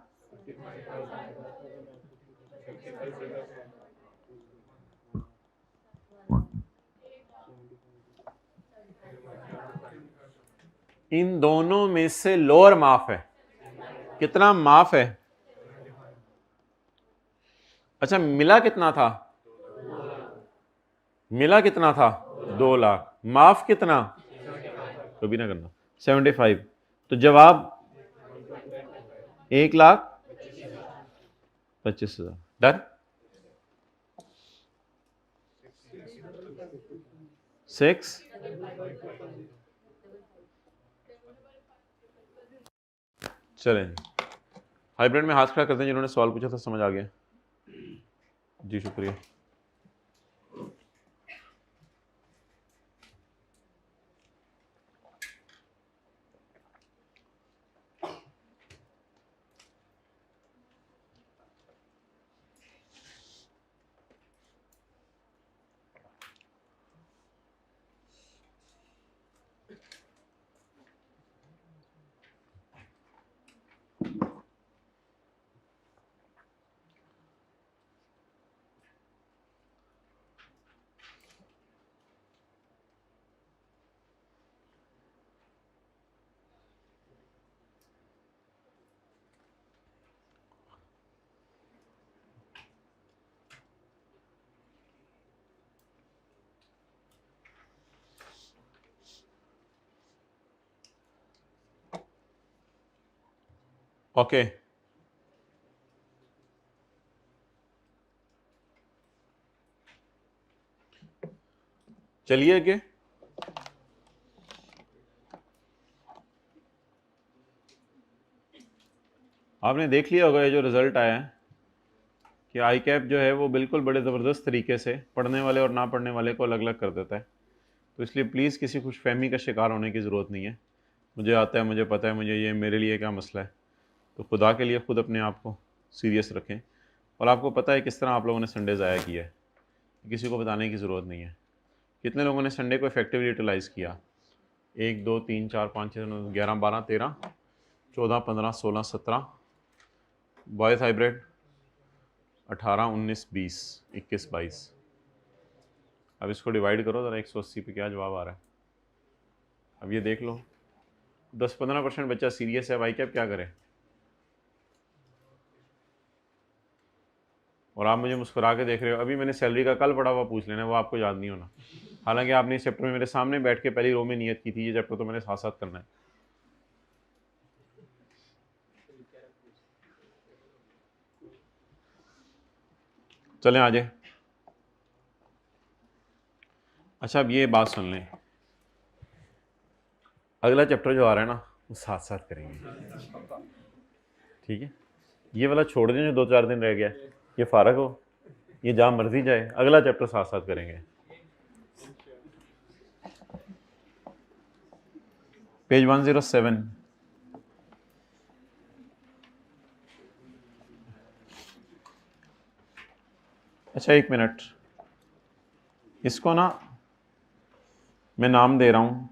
इन दोनों में से लोअर माफ है। कितना माफ है? अच्छा, मिला कितना था? मिला कितना था? 2 लाख। माफ कितना? तो भी ना करना, 75। तो जवाब 1,25,000। डन। 6। चलें, हाइब्रिड में हाथ खड़ा करते हैं जिन्होंने सवाल पूछा था, समझ आ गया जी, शुक्रिया। ओके, चलिए कि आपने देख लिया होगा ये जो रिजल्ट आया है कि आई कैप जो है वो बिल्कुल बड़े ज़बरदस्त तरीके से पढ़ने वाले और ना पढ़ने वाले को अलग अलग कर देता है। तो इसलिए प्लीज़ किसी खुशफहमी का शिकार होने की ज़रूरत नहीं है। मुझे आता है, मुझे पता है, मुझे ये मेरे लिए क्या मसला है। तो खुदा के लिए खुद अपने आप को सीरियस रखें। और आपको पता है किस तरह आप लोगों ने संडे ज़ाया किया है, किसी को बताने की ज़रूरत नहीं है। कितने लोगों ने संडे को इफेक्टिवली यूटिलाइज़ किया? 1 2 3 4 5 6 9 11 12 13 14 15 16 17 बॉयज़ हाइब्रिड 18 19 20 21 22। अब इसको डिवाइड करो ज़रा 180 पे क्या जवाब आ रहा है। अब ये देख लो 10-15% बच्चा सीरियस है, भाई क्या अब क्या करें? और आप मुझे मुस्कुरा के देख रहे हो। अभी मैंने सैलरी का कल पढ़ा हुआ पूछ लेना, वो आपको याद नहीं होना। हालांकि आपने इस चैप्टर में मेरे सामने बैठ के पहली रो में नियत की थी ये चैप्टर तो मैंने साथ साथ करना है। चलें आ जाए। अच्छा अब ये बात सुन लें, अगला चैप्टर जो आ रहा है ना वो साथ साथ करेंगे, ठीक है? ये वाला छोड़ दें जो 2-4 दिन रह गया, ये फारग हो, ये जहाँ मर्जी जाए, अगला चैप्टर साथ साथ करेंगे। पेज 107। अच्छा 1 मिनट, इसको ना मैं नाम दे रहा हूँ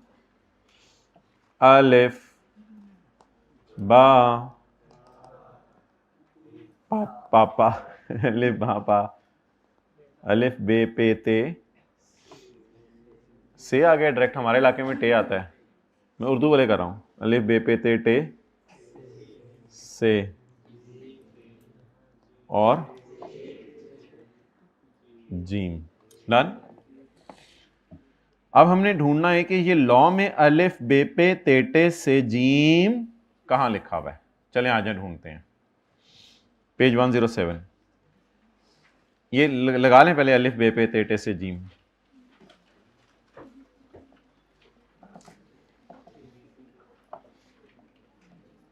अलिफ बा पा पापा अलिफ बा पा अलिफ बे पे ते से आ गया डायरेक्ट, हमारे इलाके में टे आता है, मैं उर्दू वाले कर रहा हूँ। अलिफ बे पे ते टे से और जीम। डन। अब हमने ढूंढना है कि ये लॉ में अलिफ बे पे तेटे से जीम कहां लिखा हुआ है। चलें आ जाए ढूंढते हैं। पेज 107, ये लगा लें पहले अलिफ बे पे तेटे से जीम।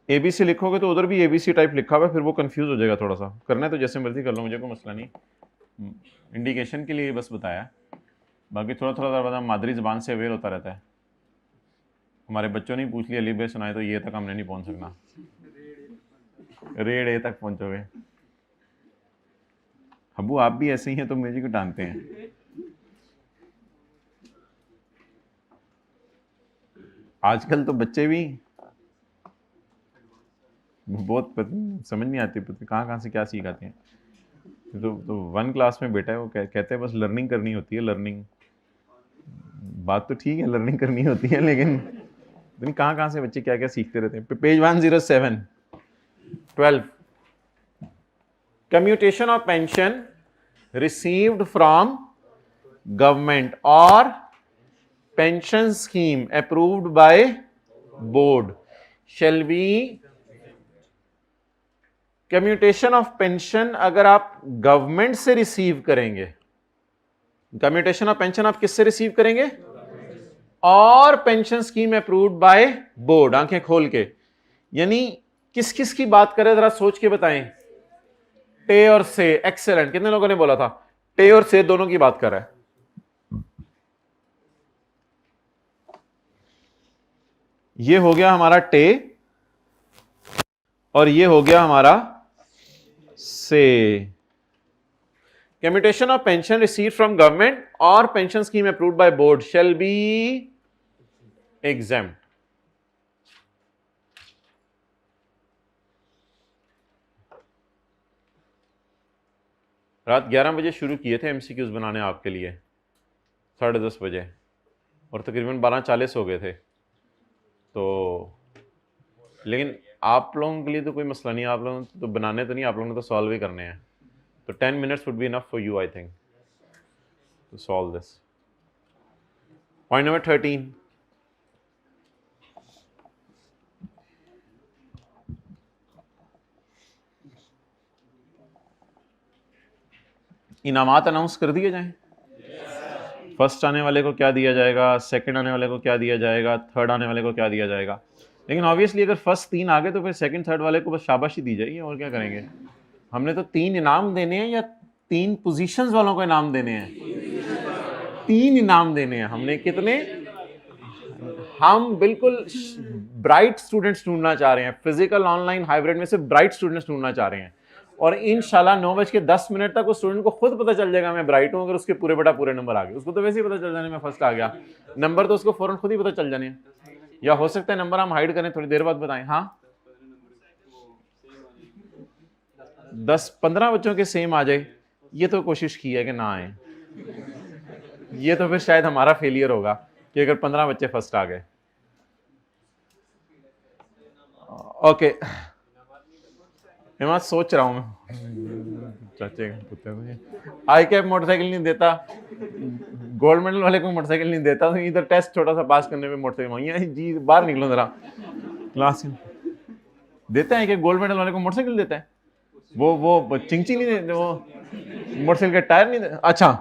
एबीसी लिखोगे तो उधर भी एबीसी टाइप लिखा हुआ है, फिर वो कंफ्यूज हो जाएगा थोड़ा सा। करना है तो जैसे मर्जी कर लो, मुझे कोई मसला नहीं, इंडिकेशन के लिए बस बताया। बाकी थोड़ा थोड़ा बता मादरी ज़बान से अवेयर होता रहता है। हमारे बच्चों ने पूछ लिया अली बे सुनाए तो ये तक हमने नहीं पहुंच सकना, रेड ए तक पहुंचोगे। अबू आप भी ऐसे ही हैं तो मुझे क्यों टानते हैं? आजकल तो बच्चे भी बहुत समझ नहीं आती, कहाँ कहाँ से क्या सीख आते हैं। तो 1 क्लास में बेटा है, वो कहते हैं बस लर्निंग करनी होती है। लर्निंग बात तो ठीक है, लर्निंग करनी होती है, लेकिन कहाँ कहाँ से बच्चे क्या क्या सीखते रहते हैं। Page 107 12 commutation of pension received from government और pension scheme approved by board shall be. Commutation of pension अगर आप गवर्नमेंट से रिसीव करेंगे, कम्यूटेशन ऑफ पेंशन आप किससे रिसीव करेंगे? और pension scheme approved by board. आंखें खोल के, यानी किस किस की बात करें जरा सोच के बताएं। टे और से। एक्सेलेंट, कितने लोगों ने बोला था? टे और से दोनों की बात कर रहा है। ये हो गया हमारा टे और ये हो गया हमारा से। Commutation of pension receive from government और pension scheme approved by board shall be exempt. रात 11 बजे शुरू किए थे एमसीक्यूज बनाने आपके लिए, 10:30 बजे, और तकरीबन 12:40 हो गए थे। तो लेकिन आप लोगों के लिए तो कोई मसला नहीं, आप लोगों तो बनाने तो नहीं, आप लोगों ने तो सॉल्व ही करने हैं। तो 10 minutes would be enough for you I think to solve this. Point number 13, इनामात अनाउंस कर दिए जाएं। फर्स्ट आने वाले को क्या दिया जाएगा, सेकंड आने वाले को क्या दिया जाएगा, थर्ड आने वाले को क्या दिया जाएगा। लेकिन ऑब्वियसली अगर फर्स्ट 3 आ गए तो फिर सेकंड थर्ड वाले को बस शाबाशी दी जाएगी, और क्या करेंगे। हमने तो 3 इनाम देने हैं या 3 पोजीशंस वालों को इनाम देने हैं? 3 इनाम देने हैं हमने। कितने? हम बिल्कुल ब्राइट स्टूडेंट्स ढूंढना चाह रहे हैं, फिजिकल ऑनलाइन हाइब्रिड में से ब्राइट स्टूडेंट्स ढूंढना चाह रहे हैं। और इंशाल्लाह 9:10 तक उस स्टूडेंट को खुद पता चल जाएगा मैं ब्राइट हूं, अगर उसके पूरे बटा पूरे नंबर आ गए। उसको तो वैसे ही पता चल जाने मैं फर्स्ट आ गया, नंबर तो उसको फौरन खुद ही पता चल जाने। या हो सकता है नंबर हम हाइड करें, थोड़ी देर बाद बताएं। हाँ, 10-15 बच्चों के सेम आ जाए, ये तो कोशिश की है कि ना आए। ये तो फिर शायद हमारा फेलियर होगा कि अगर 15 बच्चे फर्स्ट आ गए। ओके, मैं सोच रहा हूं मैं चाचे आई कैप मोटरसाइकिल नहीं देता, गोल्ड मेडल वाले को मोटरसाइकिल नहीं देता, तो इधर टेस्ट छोटा सा पास करने में मोटरसाइकिल जी बाहर निकलो जरा क्लास देता है कि गोल्ड मेडल वाले को मोटरसाइकिल देता है। वो चिंची नहीं देते, वो मोटरसाइकिल का टायर नहीं देता। अच्छा,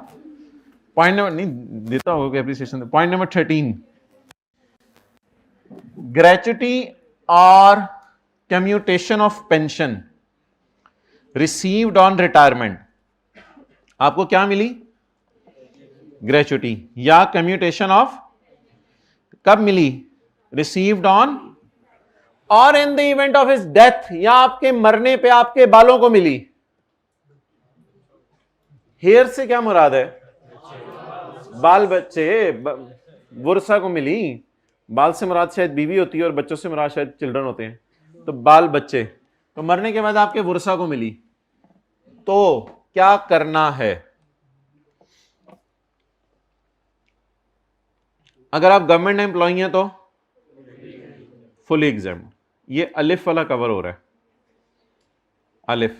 पॉइंट नंबर नहीं देता होगा एप्रिसिएशन। पॉइंट नंबर 13, ग्रेचुटी और commutation of pension received on retirement. आपको क्या मिली? ग्रेचुटी या कम्यूटेशन ऑफ, कब मिली? रिसीव्ड ऑन और in the event of his death, या आपके मरने पे आपके बालों को मिली। हेयर से क्या मुराद है? बाल बच्चे, वुरसा को मिली। बाल से मुराद शायद बीवी होती है और बच्चों से मुराद शायद चिल्ड्रन होते हैं, तो बाल बच्चे। तो मरने के बाद आपके वुरसा को मिली, तो क्या करना है? अगर आप गवर्नमेंट एम्प्लॉई हैं तो फुली एग्जाम। ये अलिफ वाला कवर हो रहा है, अलिफ।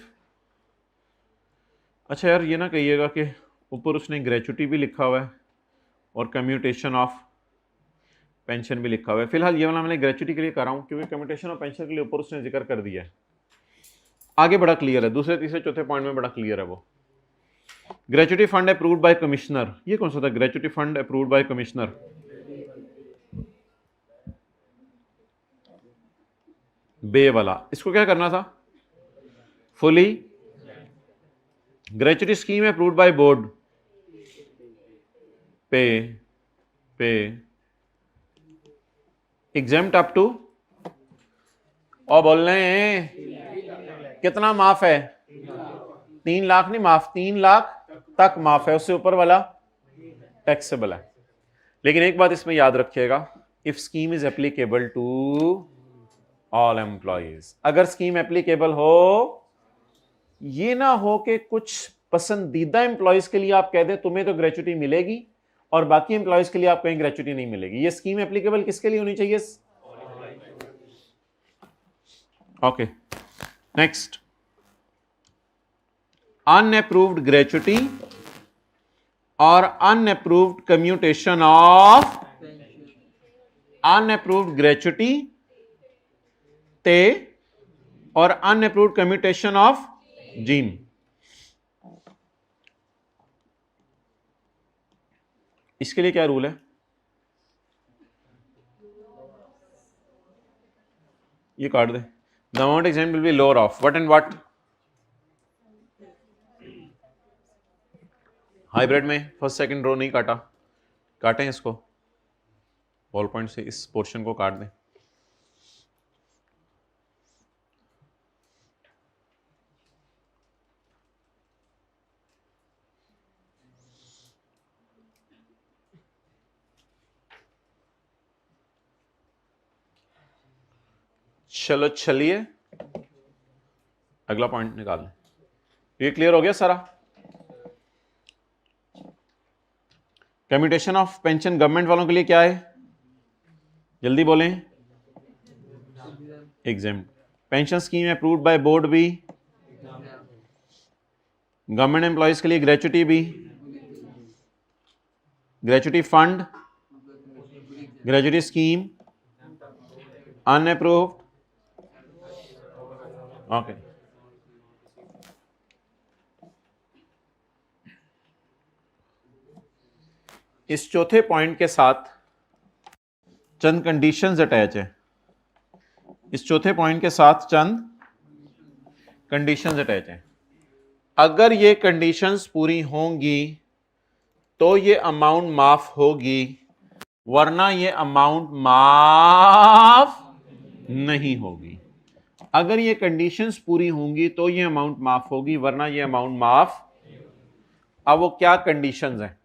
अच्छा यार, ये ना कहिएगा कि ऊपर उसने ग्रेचुटी भी लिखा हुआ है और कम्यूटेशन ऑफ पेंशन भी लिखा हुआ है। फिलहाल ये वाला मैंने ग्रेचुटी के लिए कर रहा हूं क्योंकि कम्यूटेशन ऑफ पेंशन के लिए ऊपर उसने जिक्र कर दिया है। आगे बड़ा क्लियर है, दूसरे तीसरे चौथे पॉइंट में बड़ा क्लियर है। वो gratuity fund approved by commissioner, ये कौन सा था? Gratuity fund approved by commissioner, बे वाला। इसको क्या करना था? Fully. Gratuity scheme approved by board, पे पे एग्जाम्प्ट अप टू, और बोल रहे हैं कितना माफ है? 3 लाख नहीं माफ, 3 लाख तक माफ है, उससे ऊपर वाला टैक्सेबल है। लेकिन एक बात इसमें याद रखिएगा, if scheme is applicable to all employees. अगर स्कीम एप्लीकेबल हो, ये ना हो कि कुछ पसंदीदा एम्प्लॉइज के लिए आप कह दें तुम्हें तो ग्रेचुटी मिलेगी और बाकी एम्प्लॉइज के लिए आप कहीं ग्रेचुटी नहीं मिलेगी। ये स्कीम एप्लीकेबल किसके लिए होनी चाहिए? ओके, नेक्स्ट, अनअप्रूव्ड ग्रेचुटी और unapproved commutation of, unapproved gratuity ते और अनअप्रूव्ड कम्यूटेशन ऑफ जीम। इसके लिए क्या रूल है? ये काट दे। The amount exempt will be lower of what and what? Hybrid में फर्स्ट सेकंड रो नहीं काटा, काटें इसको, बॉल पॉइंट से इस पोर्शन को काट दें। चलो चलिए अगला पॉइंट निकाल लें। ये क्लियर हो गया सारा? कम्यूटेशन ऑफ पेंशन गवर्नमेंट वालों के लिए क्या है? जल्दी बोलें। Exam. Pension scheme approved by board भी, गवर्नमेंट एम्प्लॉयज के लिए ग्रेचुटी भी, gratuity fund, gratuity scheme unapproved. Okay, इस चौथे पॉइंट के साथ चंद कंडीशंस अटैच है। इस चौथे पॉइंट के साथ चंद कंडीशंस अटैच हैं। अगर ये कंडीशंस पूरी होंगी तो ये अमाउंट माफ होगी, वरना ये अमाउंट माफ नहीं होगी। अगर ये कंडीशंस पूरी होंगी तो ये अमाउंट माफ होगी, वरना ये अमाउंट माफ। अब वो क्या कंडीशंस हैं?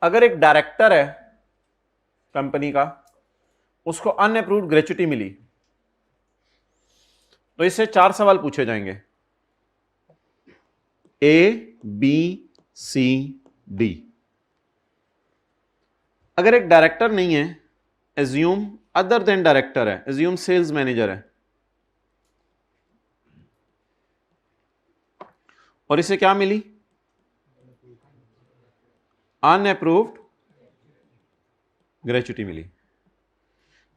अगर एक डायरेक्टर है कंपनी का, उसको अनअप्रूव्ड ग्रेच्युटी मिली, तो इससे 4 सवाल पूछे जाएंगे, ए बी सी डी। अगर एक डायरेक्टर नहीं है, एज्यूम अदर देन डायरेक्टर है, एज्यूम सेल्स मैनेजर है, और इसे क्या मिली? अनअप्रूव्ड ग्रेच्युटी मिली,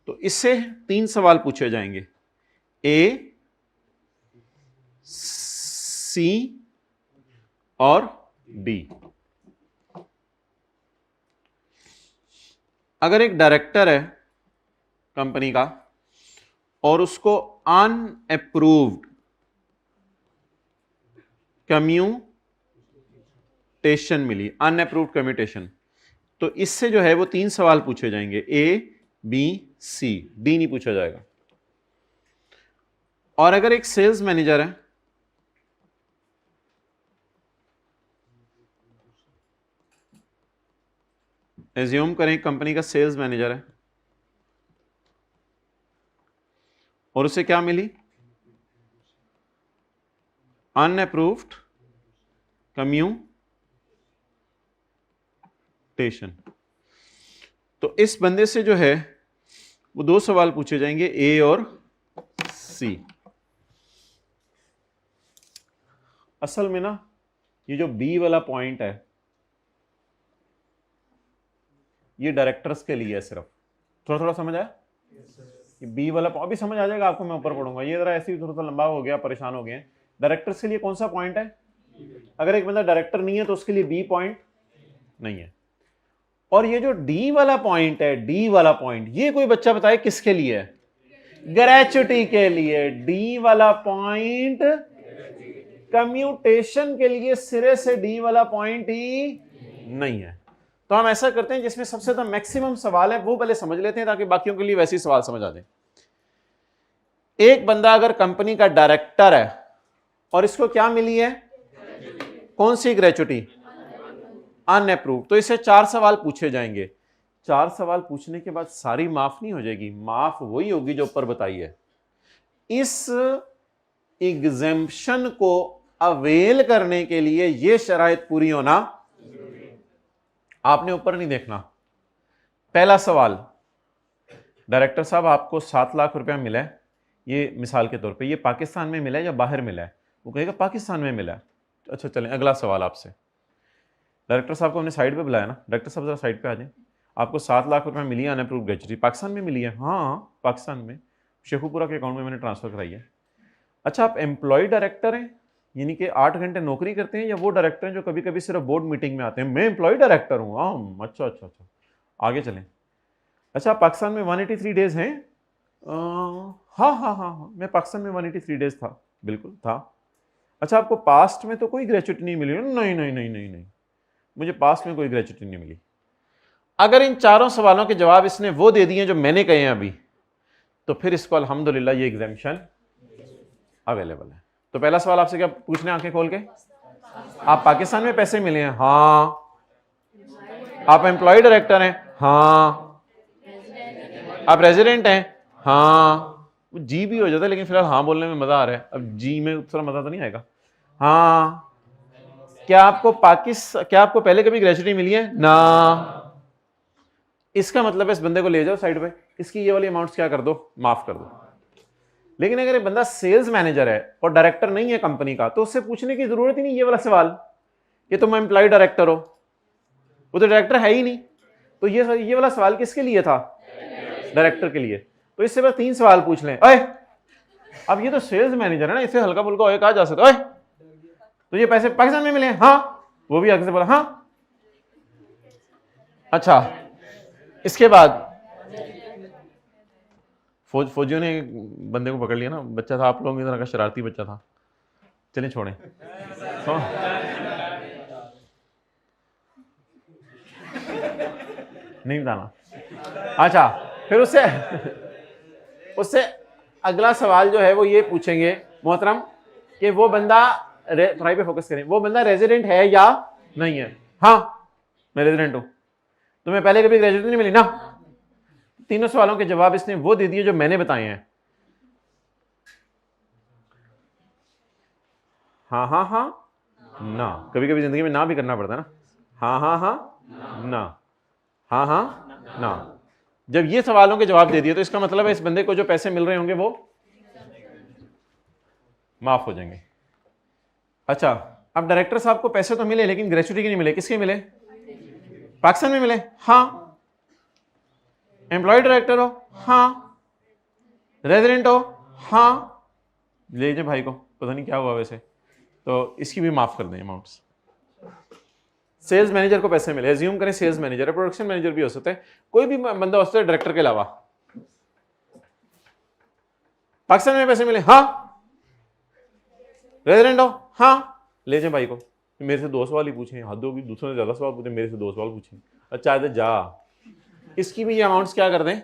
तो इससे 3 सवाल पूछे जाएंगे, ए सी और डी। अगर एक डायरेक्टर है कंपनी का और उसको अनअप्रूव्ड कम्यूटेशन मिली, अनअप्रूव्ड कम्यूटेशन, तो इससे जो है वो 3 सवाल पूछे जाएंगे, ए बी सी, डी नहीं पूछा जाएगा। और अगर एक सेल्स मैनेजर है, एज्यूम करें कंपनी का सेल्स मैनेजर है और उसे क्या मिली? अनअप्रूव्ड कम्यूटेशन, तो इस बंदे से जो है वो 2 सवाल पूछे जाएंगे, ए और सी। असल में ना ये जो बी वाला पॉइंट है ये डायरेक्टर्स के लिए है सिर्फ, थोड़ा थोड़ा समझ आया? ये बी वाला अभी समझ आ जाएगा आपको, मैं ऊपर पढ़ूंगा, ये जरा ऐसे ही थोड़ा सा लंबा हो गया, परेशान हो गए। डायरेक्टर्स के लिए कौन सा पॉइंट है? अगर एक बंदा डायरेक्टर नहीं है तो उसके लिए बी पॉइंट नहीं है। और ये जो डी वाला पॉइंट है, डी वाला पॉइंट, ये कोई बच्चा बताए किसके लिए है? ग्रेच्युटी के लिए। डी वाला पॉइंट कम्यूटेशन के लिए सिरे से डी वाला पॉइंट ही नहीं है। तो हम ऐसा करते हैं जिसमें सबसे ज्यादा मैक्सिमम सवाल है वो पहले समझ लेते हैं ताकि बाकियों के लिए वैसे ही सवाल समझ आ जाए। एक बंदा अगर कंपनी का डायरेक्टर है और इसको क्या मिली है? कौन सी ग्रेच्युटी? अनअप्रूव्ड, तो इसे 4 सवाल पूछे जाएंगे। 4 सवाल पूछने के बाद सारी माफ नहीं हो जाएगी, माफ वही होगी जो ऊपर बताई है। इस एग्जेम्पशन को अवेल करने के लिए यह शराइत पूरी होना, आपने ऊपर नहीं देखना। पहला सवाल, डायरेक्टर साहब आपको 7 लाख रुपया मिला है, ये मिसाल के तौर पे, ये पाकिस्तान में मिला है या बाहर मिला है? वो कहेगा पाकिस्तान में मिला है। अच्छा चलें, अगला सवाल आपसे, डायरेक्टर साहब को हमने साइड पे बुलाया ना, डायरेक्टर साहब जरा साइड पे आ जाएं। आपको 7 लाख रुपए मिली है अनअप्रूव्ड ग्रेच्युटी, पाकिस्तान में मिली है? हाँ पाकिस्तान में, शेखुपुरा के अकाउंट में मैंने ट्रांसफर कराई है। अच्छा आप एम्प्लॉय डायरेक्टर हैं, यानी कि 8 घंटे नौकरी करते हैं, या वो डायरेक्टर हैं जो कभी कभी सिर्फ बोर्ड मीटिंग में आते हैं? मैं एम्प्लॉय डायरेक्टर हूँ। हाँ अच्छा अच्छा अच्छा, आगे चलें। अच्छा आप पाकिस्तान में 183 डेज हैं? हाँ हाँ हाँ हाँ, मैं पाकिस्तान में 183 डेज था, बिल्कुल था। अच्छा आपको पास्ट में तो कोई ग्रेच्युटी नहीं मिली? नहीं नहीं नहीं नहीं नहीं, मुझे पास्ट में कोई ग्रेच्युटी नहीं मिली। अगर इन 4 सवालों के जवाब इसने वो दे दिए जो मैंने कहे हैं अभी, तो फिर इसको अल्हम्दुलिल्लाह ये एग्जामिशन अवेलेबल है। तो पहला सवाल आपसे क्या पूछने, आंखें खोल के, आप पाकिस्तान में पैसे मिले हैं? हाँ। आप एम्प्लॉय डायरेक्टर हैं? हाँ। आप रेजिडेंट हैं? हाँ। वो जी भी हो जाता है, लेकिन फिलहाल हाँ बोलने में मजा आ रहा है। अब जी में उतना मजा तो नहीं आएगा। हाँ, क्या आपको पहले कभी ग्रेजुएटी मिली है ना? इसका मतलब है इस बंदे को ले जाओ साइड पे, इसकी ये वाली अमाउंट्स क्या कर दो, माफ कर दो। लेकिन अगर एक बंदा सेल्स मैनेजर है और डायरेक्टर नहीं है कंपनी का, तो उससे पूछने की जरूरत ही नहीं ये वाला सवाल, ये तुम एम्प्लॉय डायरेक्टर हो, वो तो डायरेक्टर है ही नहीं, तो ये वाला सवाल किसके लिए था? डायरेक्टर के लिए। तो इससे बस 3 सवाल पूछ लें। ओए, अब ये तो सेल्स मैनेजर है ना, इससे हल्का फुल्का ओए कहा जा सकता है। ओए, तो ये पैसे पाकिस्तान में मिले? हाँ, वो भी आगे से बोला हाँ। अच्छा, इसके बाद फौजियों ने बंदे को पकड़ लिया ना, बच्चा था आप लोगों की तरह का, शरारती बच्चा था, चलिए छोड़ें। नहीं बताना। अच्छा, फिर उससे अगला सवाल जो है वो ये पूछेंगे मोहतरम कि वो बंदा, ट्राई पे फोकस करें, वो बंदा रेजिडेंट है या नहीं है? हाँ, मैं रेजिडेंट हूं। तुम्हें पहले कभी ग्रेजुएट नहीं मिली ना? तीनों सवालों के जवाब इसने वो दे दिए जो मैंने बताए हैं। हाँ हाँ हाँ ना, कभी कभी जिंदगी में ना भी करना पड़ता है ना। हाँ हाँ हाँ ना, हाँ हाँ ना। जब ये सवालों के जवाब दे दिए तो इसका मतलब है इस बंदे को जो पैसे मिल रहे होंगे वो माफ हो जाएंगे। अच्छा, अब डायरेक्टर साहब को पैसे तो मिले लेकिन ग्रेचुटी के नहीं मिले, किसके मिले? पाकिस्तान में मिले। हाँ, एम्प्लॉय डायरेक्टर हो? हाँ, रेजिडेंट हो? हाँ, ले जाए भाई को, पता नहीं क्या हुआ वैसे, तो इसकी भी माफ कर दें अमाउंट्स। सेल्स मैनेजर को पैसे मिले, एज्यूम करें सेल्स मैनेजर है, प्रोडक्शन मैनेजर भी हो सकता है, कोई भी बंदा हो सकता है डायरेक्टर के अलावा। पाकिस्तान में पैसे मिले? हाँ, रेजिडेंट हो? हाँ, ले जाए भाई को। मेरे से 2 सवाल ही पूछे, हद होगी, दूसरों ने ज्यादा सवाल पूछे, मेरे से 2 सवाल पूछे। अच्छा है जा, इसकी भी ये अमाउंट्स क्या कर दें,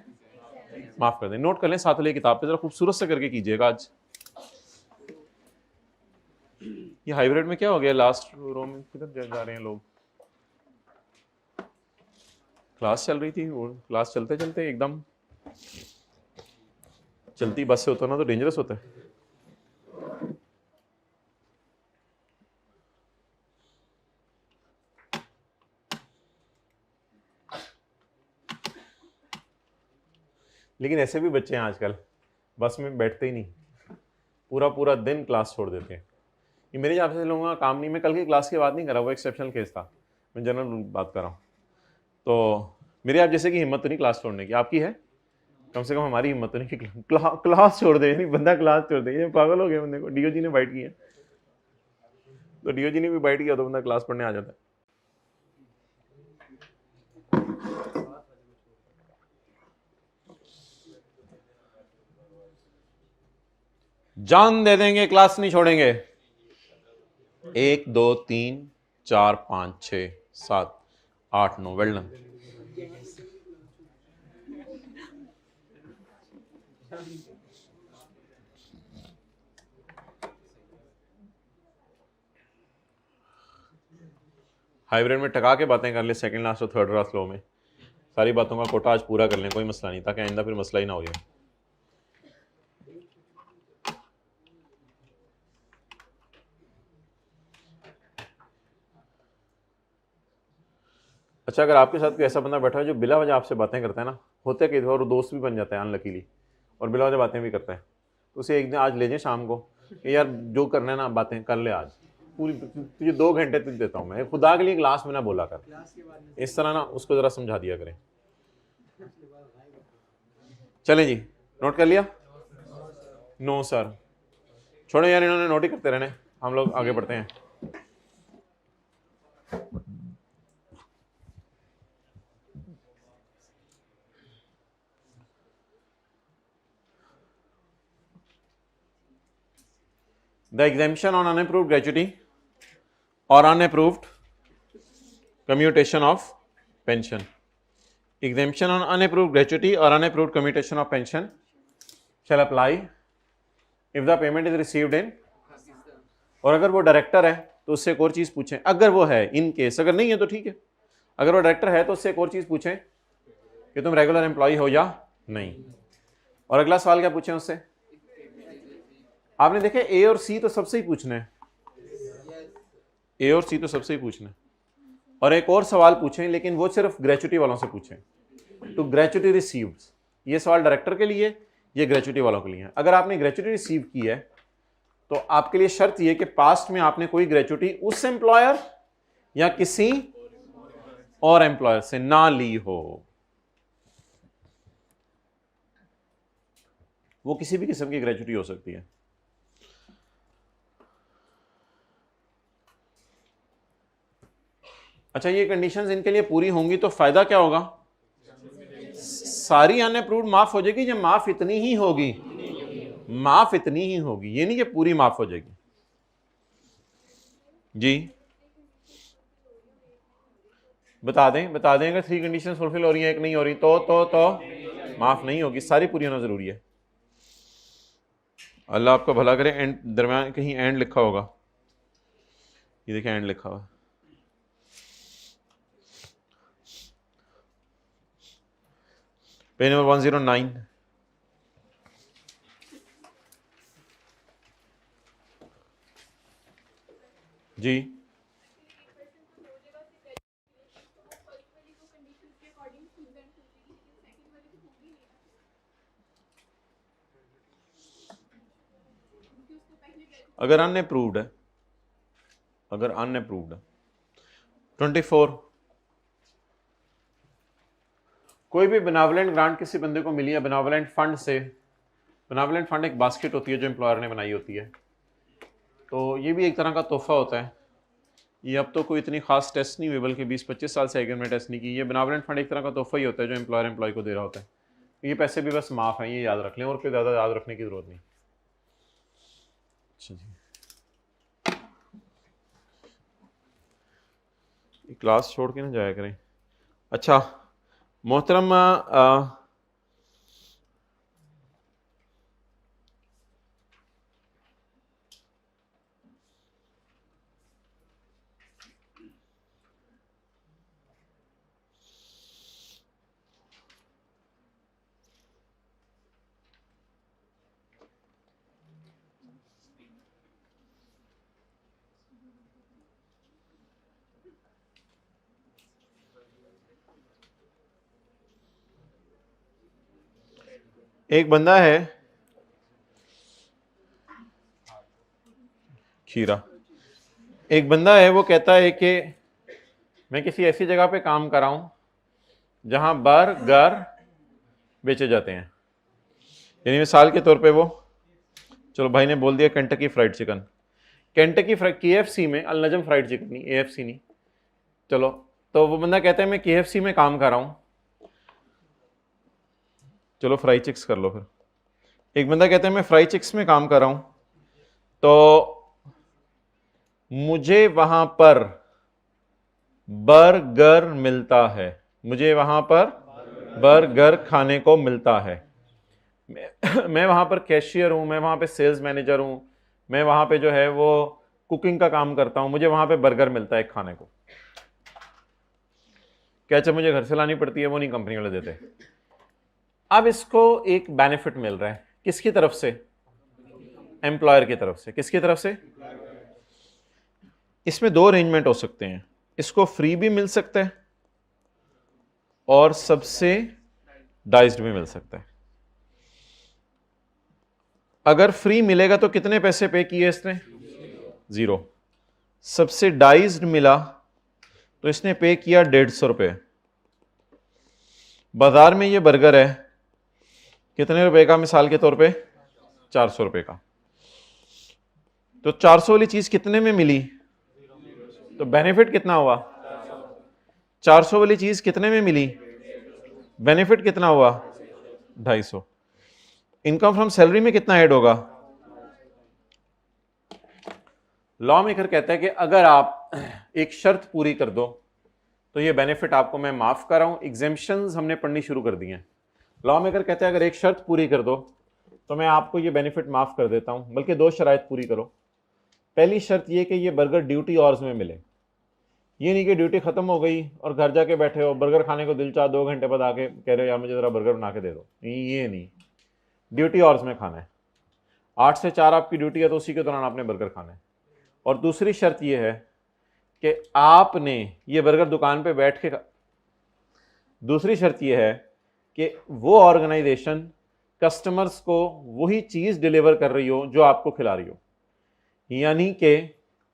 माफ कर दें। नोट कर लें साथ वाली किताब पे, जरा खूबसूरत से करके कीजिएगा आज। ये हाइब्रिड में क्या हो गया, लास्ट रो में किधर जा रहे हैं लोग? क्लास चल रही थी, वो क्लास चलते चलते एकदम चलती बस से होता ना तो डेंजरस होता है। लेकिन ऐसे भी बच्चे हैं आजकल, बस में बैठते ही नहीं, पूरा पूरा दिन क्लास छोड़ देते हैं। ये मेरे हिसाब से लोगों का काम नहीं। मैं कल की क्लास की बात नहीं कर रहा, वो एक्सेप्शनल केस था, मैं जनरल बात कर रहा हूँ। तो मेरे आप जैसे कि हिम्मत तो नहीं क्लास छोड़ने की, आपकी है? कम से कम हमारी हिम्मत तो नहीं कि क्लास छोड़ दे, नहीं बंदा क्लास छोड़ दे, ये पागल हो गए बंदे को। डीओजी ने बाइट किया, तो डीओजी ने भी बाइट किया तो बंदा क्लास पढ़ने आ जाता है। जान दे देंगे, क्लास नहीं छोड़ेंगे। 1 2 3 4 5 6 7 8 9, वेल डन। हाइब्रिड में टका के बातें कर ले, सेकंड लास्ट और थर्ड लास्ट लो में सारी बातों का कोटा आज पूरा कर लें, कोई मसला नहीं, ताकि आइंदा फिर मसला ही ना हो जाए। अच्छा, अगर आपके साथ कोई ऐसा बंदा बैठा है जो बिला वजह आपसे बातें करता है ना, होते कई और दोस्त भी बन जाता है अनलकीली, और बिला वजह बातें भी करता है, तो उसे एक दिन आज ले जाए शाम को कि यार जो करना है ना बातें कर ले आज, पूरी तुझे 2 घंटे तुझे देता हूँ मैं, खुदा के लिए क्लास में ना बोला कर, इस तरह ना उसको ज़रा समझा दिया करें। चलें जी, नोट कर लिया? नो सर, छोड़ो यार, इन्होंने नोट ही करते रहने, हम लोग आगे बढ़ते हैं। The exemption on unapproved gratuity or unapproved commutation of pension. Exemption on unapproved gratuity or unapproved commutation of pension shall apply if the payment is received in, और अगर वो डायरेक्टर है तो उससे एक और चीज़ पूछें, अगर वो है, इन केस अगर नहीं है तो ठीक है, अगर वो डायरेक्टर है तो उससे एक और चीज़ पूछें कि तुम रेगुलर एम्प्लॉय हो या नहीं। और अगला सवाल क्या पूछें उससे, आपने देखा ए और सी तो सबसे ही पूछना है, ए और सी तो सबसे ही पूछना है। और एक और सवाल पूछें, लेकिन वो सिर्फ ग्रेचुटी वालों से पूछें, टू ग्रेचुटी रिसीव्ड। ये सवाल डायरेक्टर के लिए, ये ग्रेचुटी वालों के लिए है। अगर आपने ग्रेचुटी रिसीव की है तो आपके लिए शर्त ये कि पास्ट में आपने कोई ग्रेचुटी उस एम्प्लॉयर या किसी और एम्प्लॉयर से ना ली हो। वो किसी भी किस्म की ग्रेचुटी हो सकती है। अच्छा, ये कंडीशंस इनके लिए पूरी होंगी तो फायदा क्या होगा? सारी अनअप्रूव्ड माफ हो जाएगी, या माफ इतनी ही होगी? माफ इतनी ही होगी, ये नहीं कि पूरी माफ हो जाएगी। जी बता दें अगर 3 कंडीशंस फुलफिल हो रही हैं, एक नहीं हो रही तो माफ नहीं होगी, सारी पूरी होना जरूरी है। अल्लाह आपका भला करे। एंड दरम्यान कहीं एंड लिखा होगा, ये देखिए एंड लिखा हुआ। Page number 109। जी अगर अनअप्रूव्ड है, 24, कोई भी बेनेवोलेंट ग्रांट किसी बंदे को मिली है बेनेवोलेंट फंड से। बेनेवोलेंट फंड एक बास्केट होती है जो एम्प्लॉयर ने बनाई होती है, तो ये भी एक तरह का तोहफा होता है। ये अब तो कोई इतनी खास टेस्ट नहीं हुई, बल्कि 20-25 साल से आगे में टेस्ट नहीं की। ये बेनेवोलेंट फंड एक तरह का तोहफा ही होता है जो एम्प्लॉयर एम्प्लॉय को दे रहा होता है। ये पैसे भी बस माफ़ हैं, ये याद रख लें, और कोई ज़्यादा याद रखने की ज़रूरत नहीं। अच्छा जी, क्लास छोड़ के ना जाया करें। अच्छा मोहतरम, एक बंदा है खीरा, एक बंदा है वो कहता है कि मैं किसी ऐसी जगह पे काम कर रहा हूं जहां बर्गर बेचे जाते हैं। यानी मिसाल के तौर पे वो, चलो भाई ने बोल दिया Kentucky fried chicken, Kentucky fried KFC में, अल नजम फ्राइड चिकन नहीं, AFC नहीं, चलो। तो वो बंदा कहता है मैं KFC में काम कर रहा हूं, चलो फ्राई चिक्स कर लो फिर। एक बंदा कहता है मैं फ्राई चिक्स में काम कर रहा हूं, तो मुझे वहां पर बर्गर मिलता है, मुझे वहां पर बर्गर खाने को मिलता है। मैं वहां पर कैशियर हूं, मैं वहां पे सेल्स मैनेजर हूं, मैं वहां पे जो है वो कुकिंग का काम करता हूं, मुझे वहां पे बर्गर मिलता है खाने को। कैचअप मुझे घर से लानी पड़ती है, वो नहीं कंपनी वाले देते। अब इसको एक बेनिफिट मिल रहा है, किसकी तरफ से? एम्प्लॉयर की तरफ से। किसकी तरफ से? इसमें 2 अरेंजमेंट हो सकते हैं, इसको फ्री भी मिल सकता है और सब्सिडाइज्ड भी मिल सकता है। अगर फ्री मिलेगा तो कितने पैसे पे किए इसने? 0। सब्सिडाइज्ड मिला तो इसने पे किया 150 रुपये। बाजार में ये बर्गर है कितने रुपए का? मिसाल के तौर पे 400 रुपए का। तो 400 वाली चीज कितने में मिली? तो बेनिफिट कितना हुआ? 400 वाली चीज कितने में मिली? बेनिफिट कितना हुआ? 250। इनकम फ्रॉम सैलरी में कितना ऐड होगा? लॉ मेकर कहता है कि अगर आप एक शर्त पूरी कर दो तो ये बेनिफिट आपको मैं माफ कर रहा हूं। एग्जेम्पशंस हमने पढ़नी शुरू कर दी हैं। लॉ मेकर कहते हैं अगर एक शर्त पूरी कर दो तो मैं आपको ये बेनिफिट माफ कर देता हूं, बल्कि 2 शराइत पूरी करो। पहली शर्त ये कि ये बर्गर ड्यूटी आवर्स में मिले। ये नहीं कि ड्यूटी खत्म हो गई और घर जाके बैठे हो, बर्गर खाने को दिल चाह 2 घंटे बाद आके कह रहे हो यार मुझे जरा बर्गर बना के दे दो, ये नहीं, ड्यूटी आवर्स में खाना है। 8 से 4 आपकी ड्यूटी है, तो उसी के दौरान आपने बर्गर खाना है। और दूसरी शर्त यह है कि आपने ये बर्गर दुकान पे बैठ के दूसरी शर्त यह है कि वो ऑर्गेनाइजेशन कस्टमर्स को वही चीज़ डिलीवर कर रही हो जो आपको खिला रही हो, यानी कि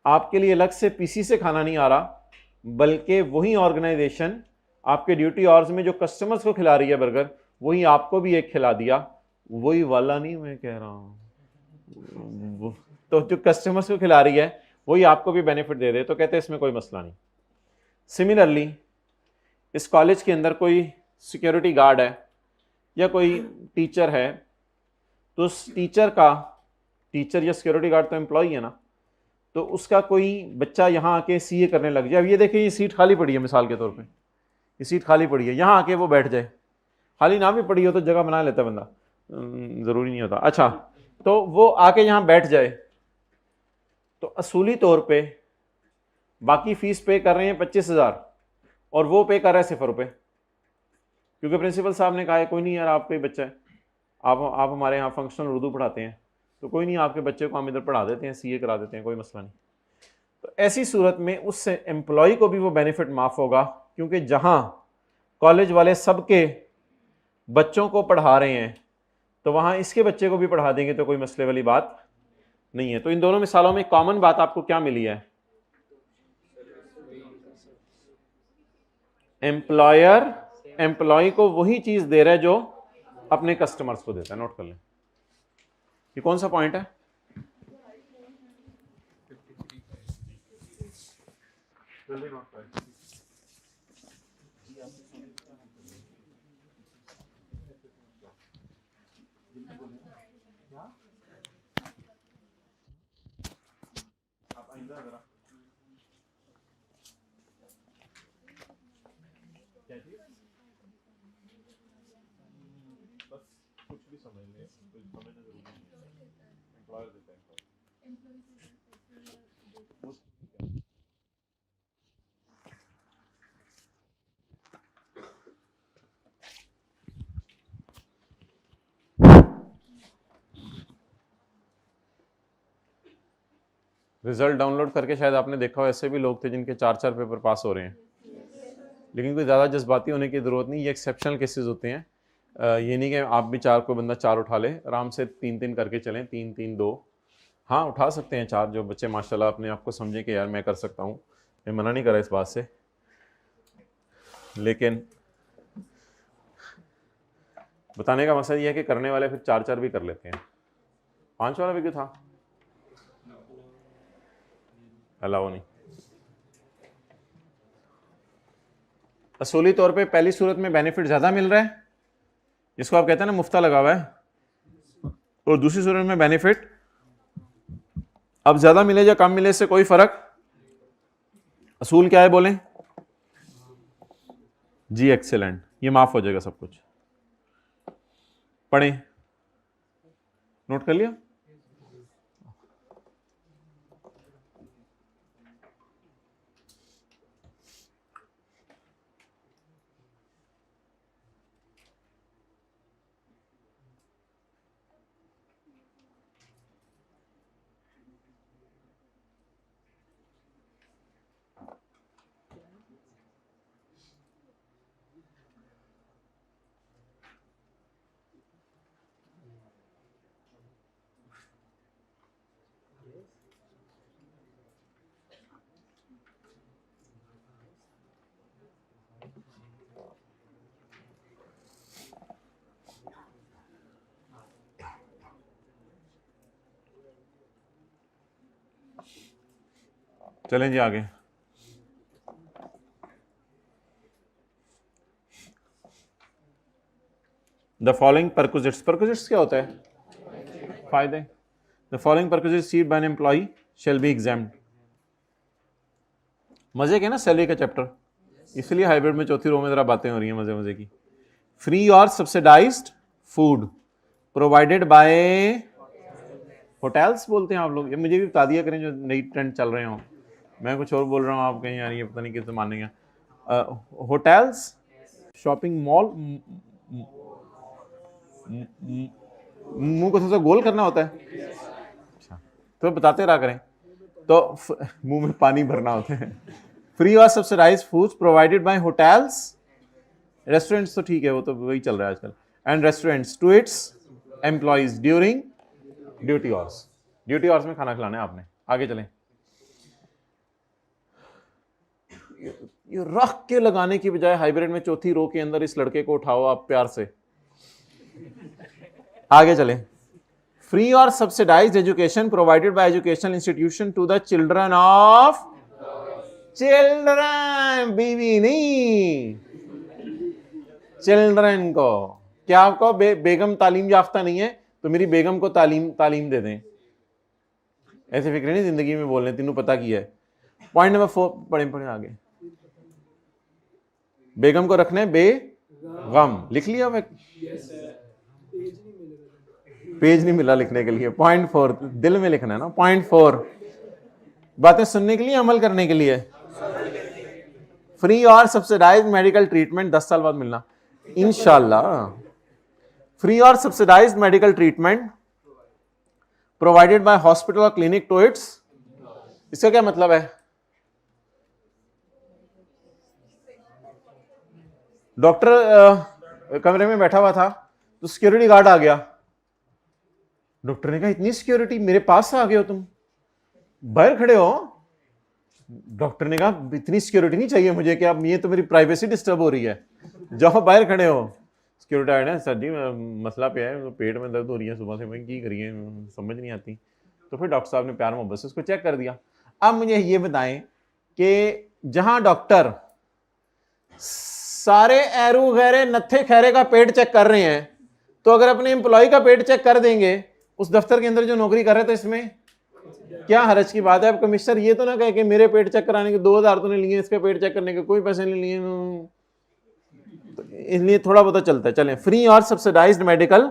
आपके लिए अलग से पीसी से खाना नहीं आ रहा, बल्कि वही ऑर्गेनाइजेशन आपके ड्यूटी आवर्स में जो कस्टमर्स को खिला रही है बर्गर, वही आपको भी एक खिला दिया। वही वाला नहीं मैं कह रहा हूं, तो जो कस्टमर्स को खिला रही है वही आपको भी बेनिफिट दे दे, तो कहते हैं इसमें कोई मसला नहीं। सिमिलरली इस कॉलेज के अंदर कोई सिक्योरिटी गार्ड है या कोई टीचर है, तो उस टीचर या सिक्योरिटी गार्ड तो एम्प्लॉय है ना, तो उसका कोई बच्चा यहाँ आके सीए करने लग जाए। अब ये देखिए ये सीट खाली पड़ी है, मिसाल के तौर पे ये सीट खाली पड़ी है, यहाँ आके वो बैठ जाए, खाली ना भी पड़ी हो तो जगह बना लेता बंदा, ज़रूरी नहीं होता। अच्छा, तो वो आके यहाँ बैठ जाए, तो असूली तौर पे बाकी फीस पे कर रहे हैं 25,000 और वो पे कर रहा है ₹0, क्योंकि प्रिंसिपल साहब ने कहा है कोई नहीं यार, आपका ही बच्चा है, आप हमारे यहाँ फंक्शनल उर्दू पढ़ाते हैं, तो कोई नहीं आपके बच्चे को हम इधर पढ़ा देते हैं, सीए करा देते हैं, कोई मसला नहीं। तो ऐसी सूरत में उस एम्प्लॉय को भी वो बेनिफिट माफ होगा, क्योंकि जहां कॉलेज वाले सबके बच्चों को पढ़ा रहे हैं तो वहां इसके बच्चे को भी पढ़ा देंगे, तो कोई मसले वाली बात नहीं है। तो इन दोनों मिसालों में कॉमन बात आपको क्या मिली है? एम्प्लॉयर एम्प्लॉय को वही चीज दे रहा है जो अपने कस्टमर्स को देता है। नोट कर लें, ये कौन सा पॉइंट है? रिजल्ट डाउनलोड करके शायद आपने देखा हो, ऐसे भी लोग थे जिनके 4-4 पेपर पास हो रहे हैं, लेकिन कोई ज़्यादा जज्बाती होने की ज़रूरत नहीं, ये एक्सेप्शनल केसेस होते हैं। ये नहीं कि आप भी 4 को बंदा 4 उठा ले, आराम से 3-3 करके चलें, 3-3-2, हाँ उठा सकते हैं 4 जो बच्चे माशाल्लाह अपने आप को समझे कि यार मैं कर सकता हूँ, मैं मना नहीं कर रहा इस बात से, लेकिन बताने का मकसद ये है कि करने वाले फिर 4-4 भी कर लेते हैं। 5 वाला भी क्यों था? अलाउ नहीं। असूली तौर पे पहली सूरत में बेनिफिट ज़्यादा मिल रहा है, जिसको आप कहते हैं ना मुफ्ता लगा हुआ है, और दूसरी सूरत में बेनिफिट अब ज़्यादा मिले या कम मिले से कोई फर्क। असूल क्या है बोलें जी? एक्सेलेंट, ये माफ हो जाएगा सब कुछ। पढ़ें, नोट कर लिया? चलें जी आगे। द फॉलोइंग परक्विजिट्स क्या होता है? फायदे। The following perquisites received by an employ shall be exempted. मजे के ना सैलरी का चैप्टर, इसलिए हाइब्रिड में चौथी रो में जरा बातें हो रही हैं मजे मजे की। Free or subsidised food provided by hotels बोलते हैं आप लोग, ये मुझे भी बता दिया करें जो नई ट्रेंड चल रहे हो, मैं कुछ और बोल रहा हूँ, आप कहीं यार ये पता नहीं किस मानेंगे। होटल्स, शॉपिंग मॉल, मुंह को थोड़ा सा गोल करना होता है, तो बताते रहा करें, तो मुंह में पानी भरना होता है। Free or subsidise foods provided by hotels, restaurants तो ठीक है, वो तो वही चल रहा है आजकल, and restaurants to its employees during duty hours. Duty hours में खाना खिलाना है आपने। आगे चलें। ये रख के लगाने की बजाय हाइब्रिड में चौथी रो के अंदर इस लड़के को उठाओ आप प्यार से। आगे चलें। Free or subsidised education provided by educational institution to the children of, children, बीवी नहीं, चिल्ड्रन को। क्या आपको बेगम तालीम याफ्ता नहीं है तो मेरी बेगम को तालीम दे दें, ऐसे फिक्र नहीं जिंदगी में बोलने, तीनों पता की है। पॉइंट नंबर 4 पढ़े आगे। बेगम को रखने बेगम, लिख लिया मैं, पेज नहीं मिला लिखने के लिए। पॉइंट 4 दिल में लिखना है ना। पॉइंट 4 बातें सुनने के लिए, अमल करने के लिए। Free or subsidised medical treatment 10 साल बाद मिलना इंशाल्लाह। Free or subsidised medical treatment provided by hospital or clinic to it's, इसका क्या मतलब है? डॉक्टर कमरे में बैठा हुआ था तो सिक्योरिटी गार्ड आ गया। डॉक्टर ने कहा इतनी सिक्योरिटी, मेरे पास आ गए हो तुम, बाहर खड़े हो। डॉक्टर ने कहा इतनी सिक्योरिटी नहीं चाहिए मुझे कि अब ये तो मेरी प्राइवेसी डिस्टर्ब हो रही है, जाओ बाहर खड़े हो। सिक्योरिटी गार्ड है, सर जी मसला पे है, पेट में दर्द हो रही है सुबह से, मैं की करिए समझ नहीं आती। तो फिर डॉक्टर साहब ने प्यार मोहब्बत से उसको चेक कर दिया। अब मुझे ये बताएं कि जहां डॉक्टर सारे एरू गैरे नत्थे खैरे का पेट चेक कर रहे हैं, तो अगर अपने एम्प्लॉय का पेट चेक कर देंगे उस दफ्तर के अंदर जो नौकरी कर रहे थे, इसमें क्या हरज की बात है? अब कमिश्नर ये तो ना कहे कि मेरे पेट चेक कराने के 2000 तो नहीं लिए, इसके पेट चेक करने के कोई पैसे नहीं लिए, तो इसलिए थोड़ा बहुत चलता है। चलें। Free or subsidised medical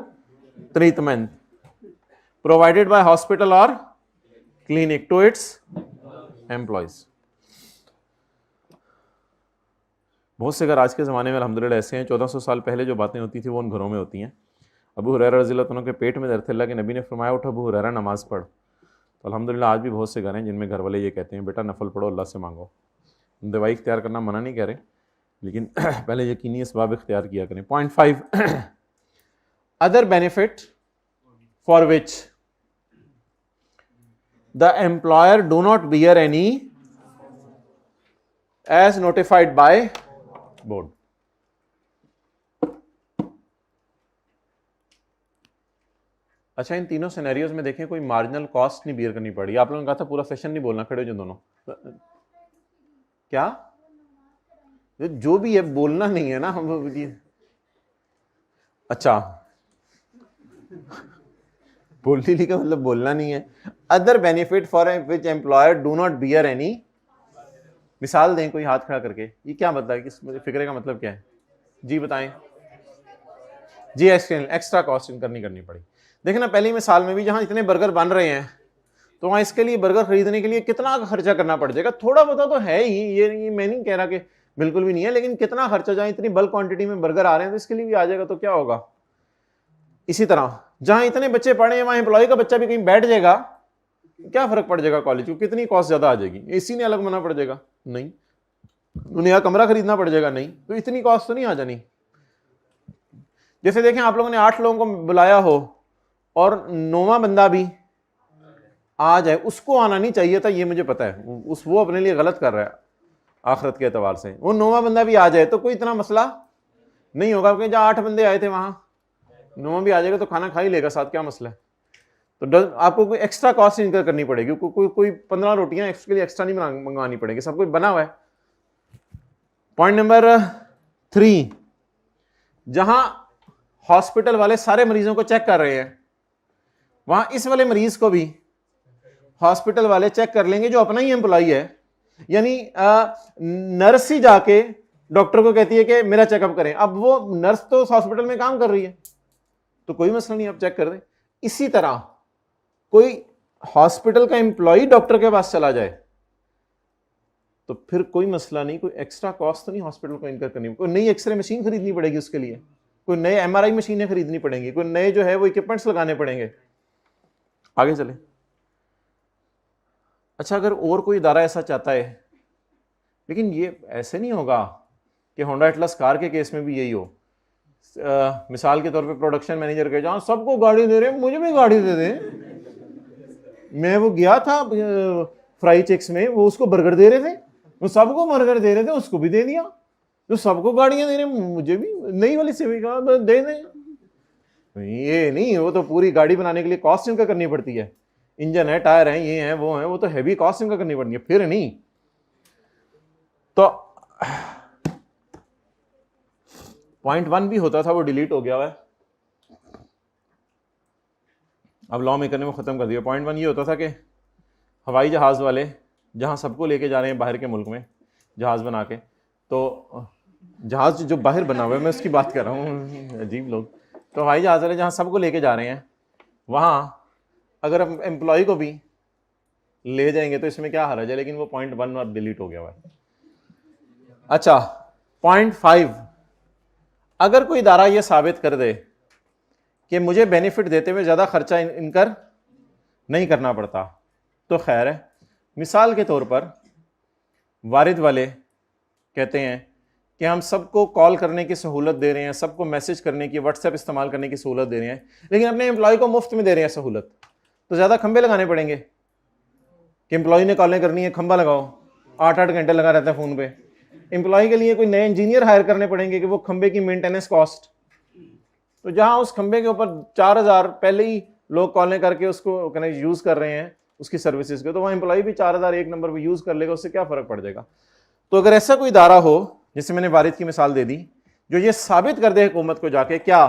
treatment provided by hospital or clinic to it's employees. बहुत से घर आज के ज़माने में अल्हम्दुलिल्लाह ऐसे हैं, 1400 साल पहले जो बातें होती थी वो उन घरों में होती हैं। अबू हुरैरा रज़ियल्लाहु अन्हु के पेट में दर्द थे, अल्लाह के नबी ने फरमाया उठ अबू हुरैरा नमाज़ पढ़। तो अल्हम्दुलिल्लाह आज भी बहुत से घर हैं जिनमें घर वाले ये कहते हैं बेटा नफल पढ़ो, अल्लाह से मांगो। दवाई इख्तियार करना मना नहीं कह रहे, लेकिन पहले यकीनी इसबाब इख्तियार किया करें। Point 5 other benefit for which the employer do not bear any as notified by board. अच्छा, इन तीनों सिनेरियोज में देखें कोई मार्जिनल कॉस्ट नहीं बियर करनी पड़ी। आप लोगों ने कहा था पूरा सेशन नहीं बोलना, खड़े हो जो दोनों। क्या जो भी है बोलना नहीं है ना हम। अच्छा, बोलने लिखा मतलब बोलना नहीं है। Other benefit for which employer do not bear any, मिसाल दें कोई हाथ खड़ा करके, ये क्या मतलब है? किस फिक्रे का मतलब क्या है जी बताएं जी। एक्स्ट्रा कॉस्ट इनकर नहीं करनी पड़ी। देखना पहली मिसाल में भी जहां इतने बर्गर बन रहे हैं तो वहां इसके लिए बर्गर खरीदने के लिए कितना खर्चा करना पड़ जाएगा। थोड़ा बहुत तो है ही, ये मैं नहीं कह रहा कि बिल्कुल भी नहीं है, लेकिन कितना खर्चा, जहां इतनी बल्क क्वांटिटी में बर्गर आ रहे हैं तो इसके लिए भी आ जाएगा तो क्या होगा। इसी तरह जहां इतने बच्चे पढ़े हैं वहां एम्प्लॉय का बच्चा भी कहीं बैठ जाएगा, क्या फर्क पड़ जाएगा कॉलेज को? कितनी कॉस्ट ज्यादा आ जाएगी? एसी ने अलग मना पड़ जाएगा? नहीं। उन्हें यहाँ कमरा खरीदना पड़ जाएगा? नहीं। तो इतनी कॉस्ट तो नहीं आ जानी। जैसे देखें आप लोगों ने 8 लोगों को बुलाया हो और 9वां बंदा भी आ जाए, उसको आना नहीं चाहिए था, ये मुझे पता है, वो अपने लिए गलत कर रहा है आखिरत के एतबार से। वो 9वां बंदा भी आ जाए तो कोई इतना मसला नहीं होगा, क्योंकि जहाँ 8 बंदे आए थे वहां 9वां भी आ जाएगा तो खाना खा ही लेगा साथ, क्या मसला है। तो आपको कोई एक्स्ट्रा कॉस्ट इनकर करनी पड़ेगी, कोई 15 रोटियां इसके लिए एक्स्ट्रा नहीं मंगवानी पड़ेगी, सब कुछ बना हुआ है। पॉइंट नंबर 3, जहां हॉस्पिटल वाले सारे मरीजों को चेक कर रहे हैं वहां इस वाले मरीज को भी हॉस्पिटल वाले चेक कर लेंगे जो अपना ही एम्प्लॉई है। यानी नर्स ही जाके डॉक्टर को कहती है कि मेरा चेकअप करें। अब वो नर्स तो उस हॉस्पिटल में काम कर रही है तो कोई मसला नहीं, आप चेक कर दें। इसी तरह कोई हॉस्पिटल का एम्प्लॉई डॉक्टर के पास चला जाए तो फिर कोई मसला नहीं, कोई एक्स्ट्रा कॉस्ट तो नहीं हॉस्पिटल को इनकर करनी, कोई नई एक्सरे मशीन खरीदनी पड़ेगी उसके लिए, कोई नए एमआरआई मशीनें खरीदनी पड़ेंगी, कोई नए जो है वो इक्विपमेंट्स लगाने पड़ेंगे। आगे चले। अच्छा, अगर और कोई इदारा ऐसा चाहता है, लेकिन ये ऐसे नहीं होगा कि होंडा एटलस कार के केस में भी यही हो। मिसाल के तौर पे प्रोडक्शन मैनेजर के जहाँ सबको गाड़ी दे रहे हैं, मुझे भी गाड़ी दे दे। मैं वो गया था फ्राई चिक्स में, वो उसको बर्गर दे रहे थे, वो सबको बर्गर दे रहे थे, उसको भी दे दिया। तो सबको गाड़ियां दे रहे हैं, मुझे भी नई वाली सिविक दे दें। ये नहीं, वो तो पूरी गाड़ी बनाने के लिए कॉस्ट इनका करनी पड़ती है, इंजन है, टायर है, ये है, वो तो हैवी कॉस्ट इनका करनी पड़ती है, फिर नहीं। तो पॉइंट 1 भी होता था, वो डिलीट हो गया हुआ है, अब लॉ मेकर ने वो खत्म कर दिया। पॉइंट 1 ये होता था कि हवाई जहाज वाले जहां सबको लेके जा रहे हैं बाहर के मुल्क में जहाज बना के, तो जहाज जो बाहर बना हुआ है, मैं उसकी बात कर रहा हूँ, अजीब लोग। तो हवाई जहाज वाले जहां सबको लेके जा रहे हैं, वहां अगर हम एम्प्लॉय को भी ले जाएंगे तो इसमें क्या हर्ज है, लेकिन वो पॉइंट 1 अब डिलीट हो गया हुआ है। अच्छा, पॉइंट 5, अगर कोई इदारा ये साबित कर दे कि मुझे बेनिफिट देते हुए ज़्यादा खर्चा इनकर नहीं करना पड़ता, तो खैर है। मिसाल के तौर पर वारिद वाले कहते हैं कि हम सबको कॉल करने की सहूलत दे रहे हैं, सबको मैसेज करने की, व्हाट्सएप इस्तेमाल करने की सहूलत दे रहे हैं, लेकिन अपने एम्प्लॉय को मुफ्त में दे रहे हैं सहूलत, तो ज़्यादा खंबे लगाने पड़ेंगे कि एम्प्लॉय ने कॉलें करनी है, खंबा लगाओ, 8-8 घंटे लगा रहता है फ़ोन पे। एम्प्लॉय के लिए कोई नए इंजीनियर हायर करने पड़ेंगे कि वो खंबे की मेंटेनेंस कॉस्ट, तो जहां उस खंबे के ऊपर 4000 पहले ही लोग कॉलें करके उसको कनेक्ट यूज़ कर रहे हैं उसकी सर्विसेज के, तो वहाँ एम्प्लॉय भी 4000 एक नंबर पे यूज़ कर लेगा, उससे क्या फ़र्क पड़ जाएगा। तो अगर ऐसा कोई इदारा हो, जैसे मैंने वारिद की मिसाल दे दी, जो ये साबित कर दे हुकूमत को जाके क्या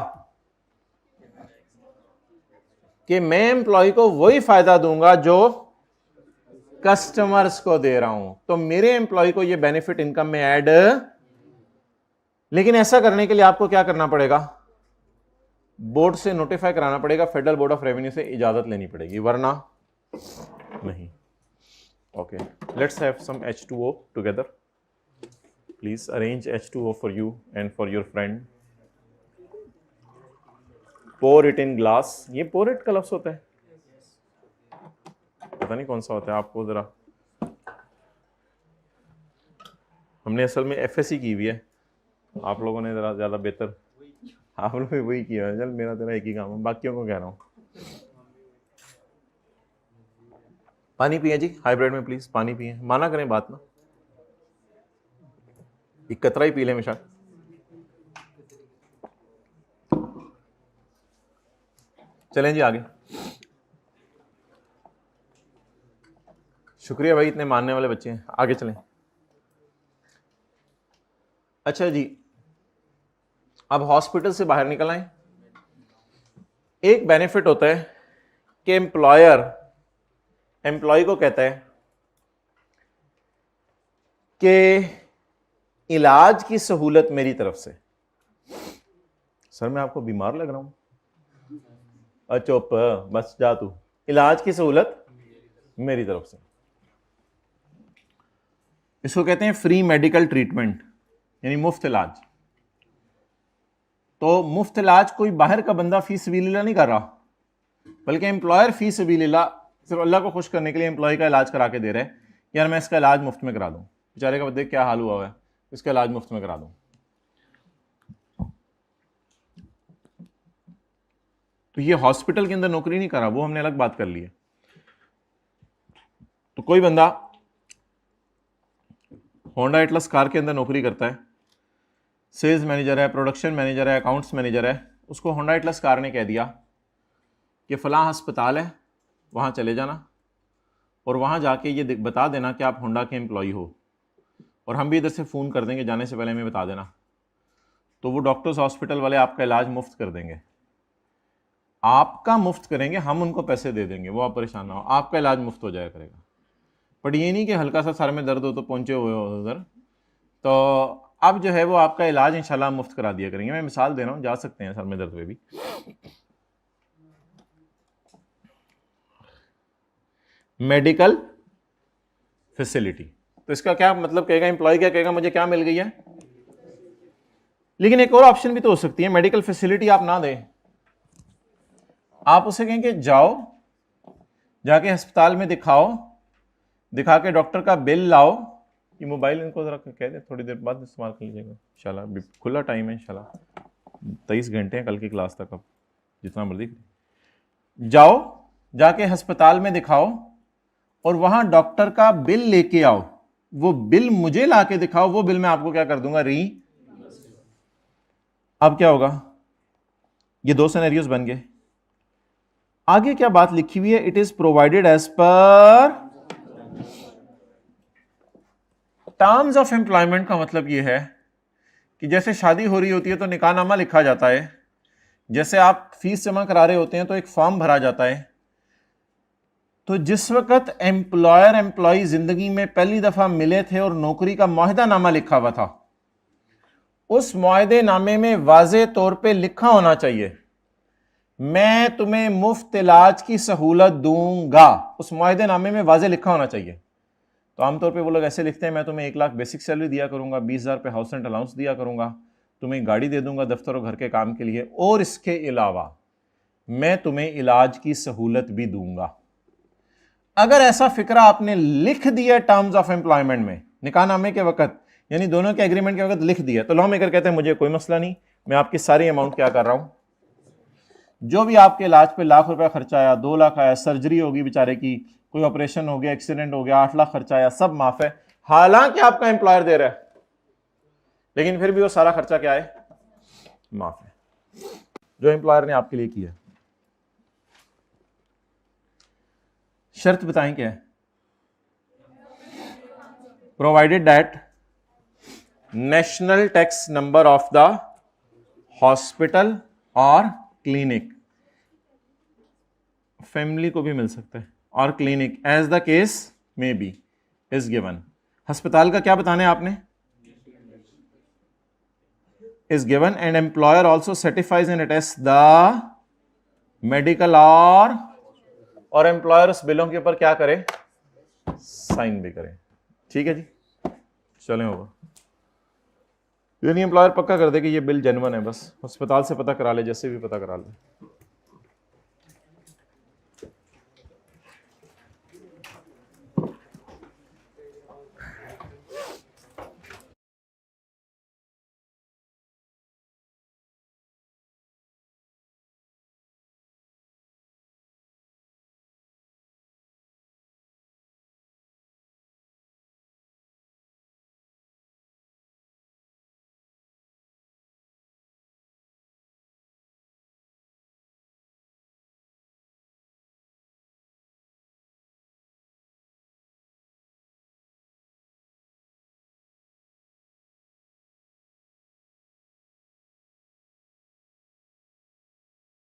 कि मैं एम्प्लॉय को वही फायदा दूंगा जो कस्टमर्स को दे रहा हूं, तो मेरे एम्प्लॉय को ये बेनिफिट इनकम में ऐड। लेकिन ऐसा करने के लिए आपको क्या करना पड़ेगा, बोर्ड से नोटिफाई कराना पड़ेगा, फेडरल बोर्ड ऑफ रेवेन्यू से इजाजत लेनी पड़ेगी, वरना नहीं। Okay, let's have some H2O together, please arrange H2O for you and for your friend. Pour it in glass, ये पोर इट का लफ्ज होता है, पता नहीं कौन सा होता है, आपको जरा, हमने असल में FSC की हुई है, आप लोगों ने जरा ज्यादा बेहतर, आप लोग भी वही किया है। चल, मेरा तेरा एक ही काम है, बाकियों को कह रहा हूं। पानी पिए जी, हाइब्रिड में प्लीज पानी पिए, माना करें बात ना, एक कतरा ही पी ले हमेशा। चलें जी आगे, शुक्रिया भाई, इतने मानने वाले बच्चे हैं, आगे चलें। अच्छा जी, अब हॉस्पिटल से बाहर निकल आए। एक बेनिफिट होता है कि एम्प्लॉयर एम्प्लॉय को कहता है कि इलाज की सहूलत मेरी तरफ से। सर मैं आपको बीमार लग रहा हूं, चुप बस जा तू, इलाज की सहूलत मेरी तरफ से। इसको कहते हैं फ्री मेडिकल ट्रीटमेंट, यानी मुफ्त इलाज। तो मुफ्त इलाज कोई बाहर का बंदा फी सबीलिल्लाह नहीं कर रहा, बल्कि एम्प्लॉयर फी सबीलिल्लाह सिर्फ अल्लाह को खुश करने के लिए एम्प्लॉय का इलाज करा के दे रहे हैं, यार मैं इसका इलाज मुफ्त में करा दूं, बेचारे का देख क्या हाल हुआ है, इसका इलाज मुफ्त में करा दूं। तो ये हॉस्पिटल के अंदर नौकरी नहीं करा, वो हमने अलग बात कर ली है। तो कोई बंदा होंडा एटलस कार के अंदर नौकरी करता है, सेल्स मैनेजर है, प्रोडक्शन मैनेजर है, अकाउंट्स मैनेजर है, उसको होंडा एटलस कार ने कह दिया कि फलां अस्पताल है, वहाँ चले जाना और वहाँ जाके ये बता देना कि आप होंडा के एम्प्लॉय हो, और हम भी इधर से फ़ोन कर देंगे, जाने से पहले हमें बता देना। तो वो डॉक्टर्स हॉस्पिटल वाले आपका इलाज मुफ्त कर देंगे, आपका मुफ्त करेंगे, हम उनको पैसे दे देंगे, वो आप परेशान ना हो, आपका इलाज मुफ्त हो जाया करेगा। बट ये नहीं कि हल्का सा सर में दर्द हो तो पहुँचे हुए हो उधर, तो अब जो है वो आपका इलाज इंशाल्लाह मुफ्त करा दिया करेंगे। मैं मिसाल दे रहा हूँ, जा सकते हैं सर में दर्द पे भी। मेडिकल फैसिलिटी, तो इसका क्या मतलब कहेगा एम्प्लॉय, क्या कहेगा, मुझे क्या मिल गई है। लेकिन एक और ऑप्शन भी तो हो सकती है, मेडिकल फैसिलिटी आप ना दें, आप उसे कहेंगे जाओ, जाके अस्पताल में दिखाओ, दिखा के डॉक्टर का बिल लाओ। ये मोबाइल इनको जरा कह दे थोड़ी देर बाद इस्तेमाल कर लीजिएगा इंशाल्लाह, अभी खुला टाइम है इंशाल्लाह, 23 घंटे हैं कल की क्लास तक, अब जितना मर्जी जाओ, जाके अस्पताल में दिखाओ और वहां डॉक्टर का बिल लेके आओ, वो बिल मुझे लाके दिखाओ, वो बिल मैं आपको क्या कर दूंगा, अब क्या होगा, ये 2 सिनेरियोस बन गए। आगे क्या बात लिखी हुई है, it is provided as per terms of employment. का मतलब यह है कि जैसे शादी हो रही होती है तो निकाहनामा लिखा जाता है, जैसे आप फीस जमा करा रहे होते हैं तो एक फॉर्म भरा जाता है। तो जिस वक्त एम्प्लॉयर एम्प्लॉय जिंदगी में पहली दफा मिले थे और नौकरी का मुआहदा नामा लिखा हुआ था, उस मुआहदे नामे में वाज़े तौर पे लिखा होना चाहिए मैं तुम्हें मुफ्त इलाज की सहूलत दूंगा, उस मुआहदे नामे में वाज़े लिखा होना चाहिए। तो आमतौर पे वो लोग ऐसे लिखते हैं मैं तुम्हें 1 लाख बेसिक सैलरी दिया करूंगा, 20,000 रुपये हाउस रेंट अलाउंस दिया करूंगा, तुम्हें गाड़ी दे दूंगा दफ्तर और घर के काम के लिए, और इसके अलावा मैं तुम्हें इलाज की सहूलत भी दूंगा। अगर ऐसा फिक्रा आपने लिख दिया टर्म्स ऑफ एम्प्लॉयमेंट में निकाहनामे के वक्त, यानी दोनों के एग्रीमेंट के वक्त लिख दिया, तो लॉ मेकर कहते हैं मुझे कोई मसला नहीं, मैं आपकी सारी अमाउंट क्या कर रहा हूं, जो भी आपके इलाज पे 1 लाख रुपया खर्चा आया, 2 लाख आया, सर्जरी होगी बेचारे की, कोई ऑपरेशन हो गया, एक्सीडेंट हो गया, 8 लाख खर्चा आया, सब माफ है। हालांकि आपका एम्प्लॉयर दे रहा है, लेकिन फिर भी वो सारा खर्चा क्या है, माफ है, जो एम्प्लॉयर ने आपके लिए किया। शर्त बताएं क्या है, provided that national tax number of the hospital or clinic, family को भी मिल सकता है, और clinic as the case may be is given. अस्पताल का क्या बताना है आपने, is given and employer also certifies and attest the medical और एम्प्लॉयर उस बिलों के ऊपर क्या करे, साइन भी करे। ठीक है जी, चलें होगा, यानी एम्प्लॉयर पक्का कर दे कि ये बिल जेन्युइन है, बस अस्पताल से पता करा ले, जैसे भी पता करा ले।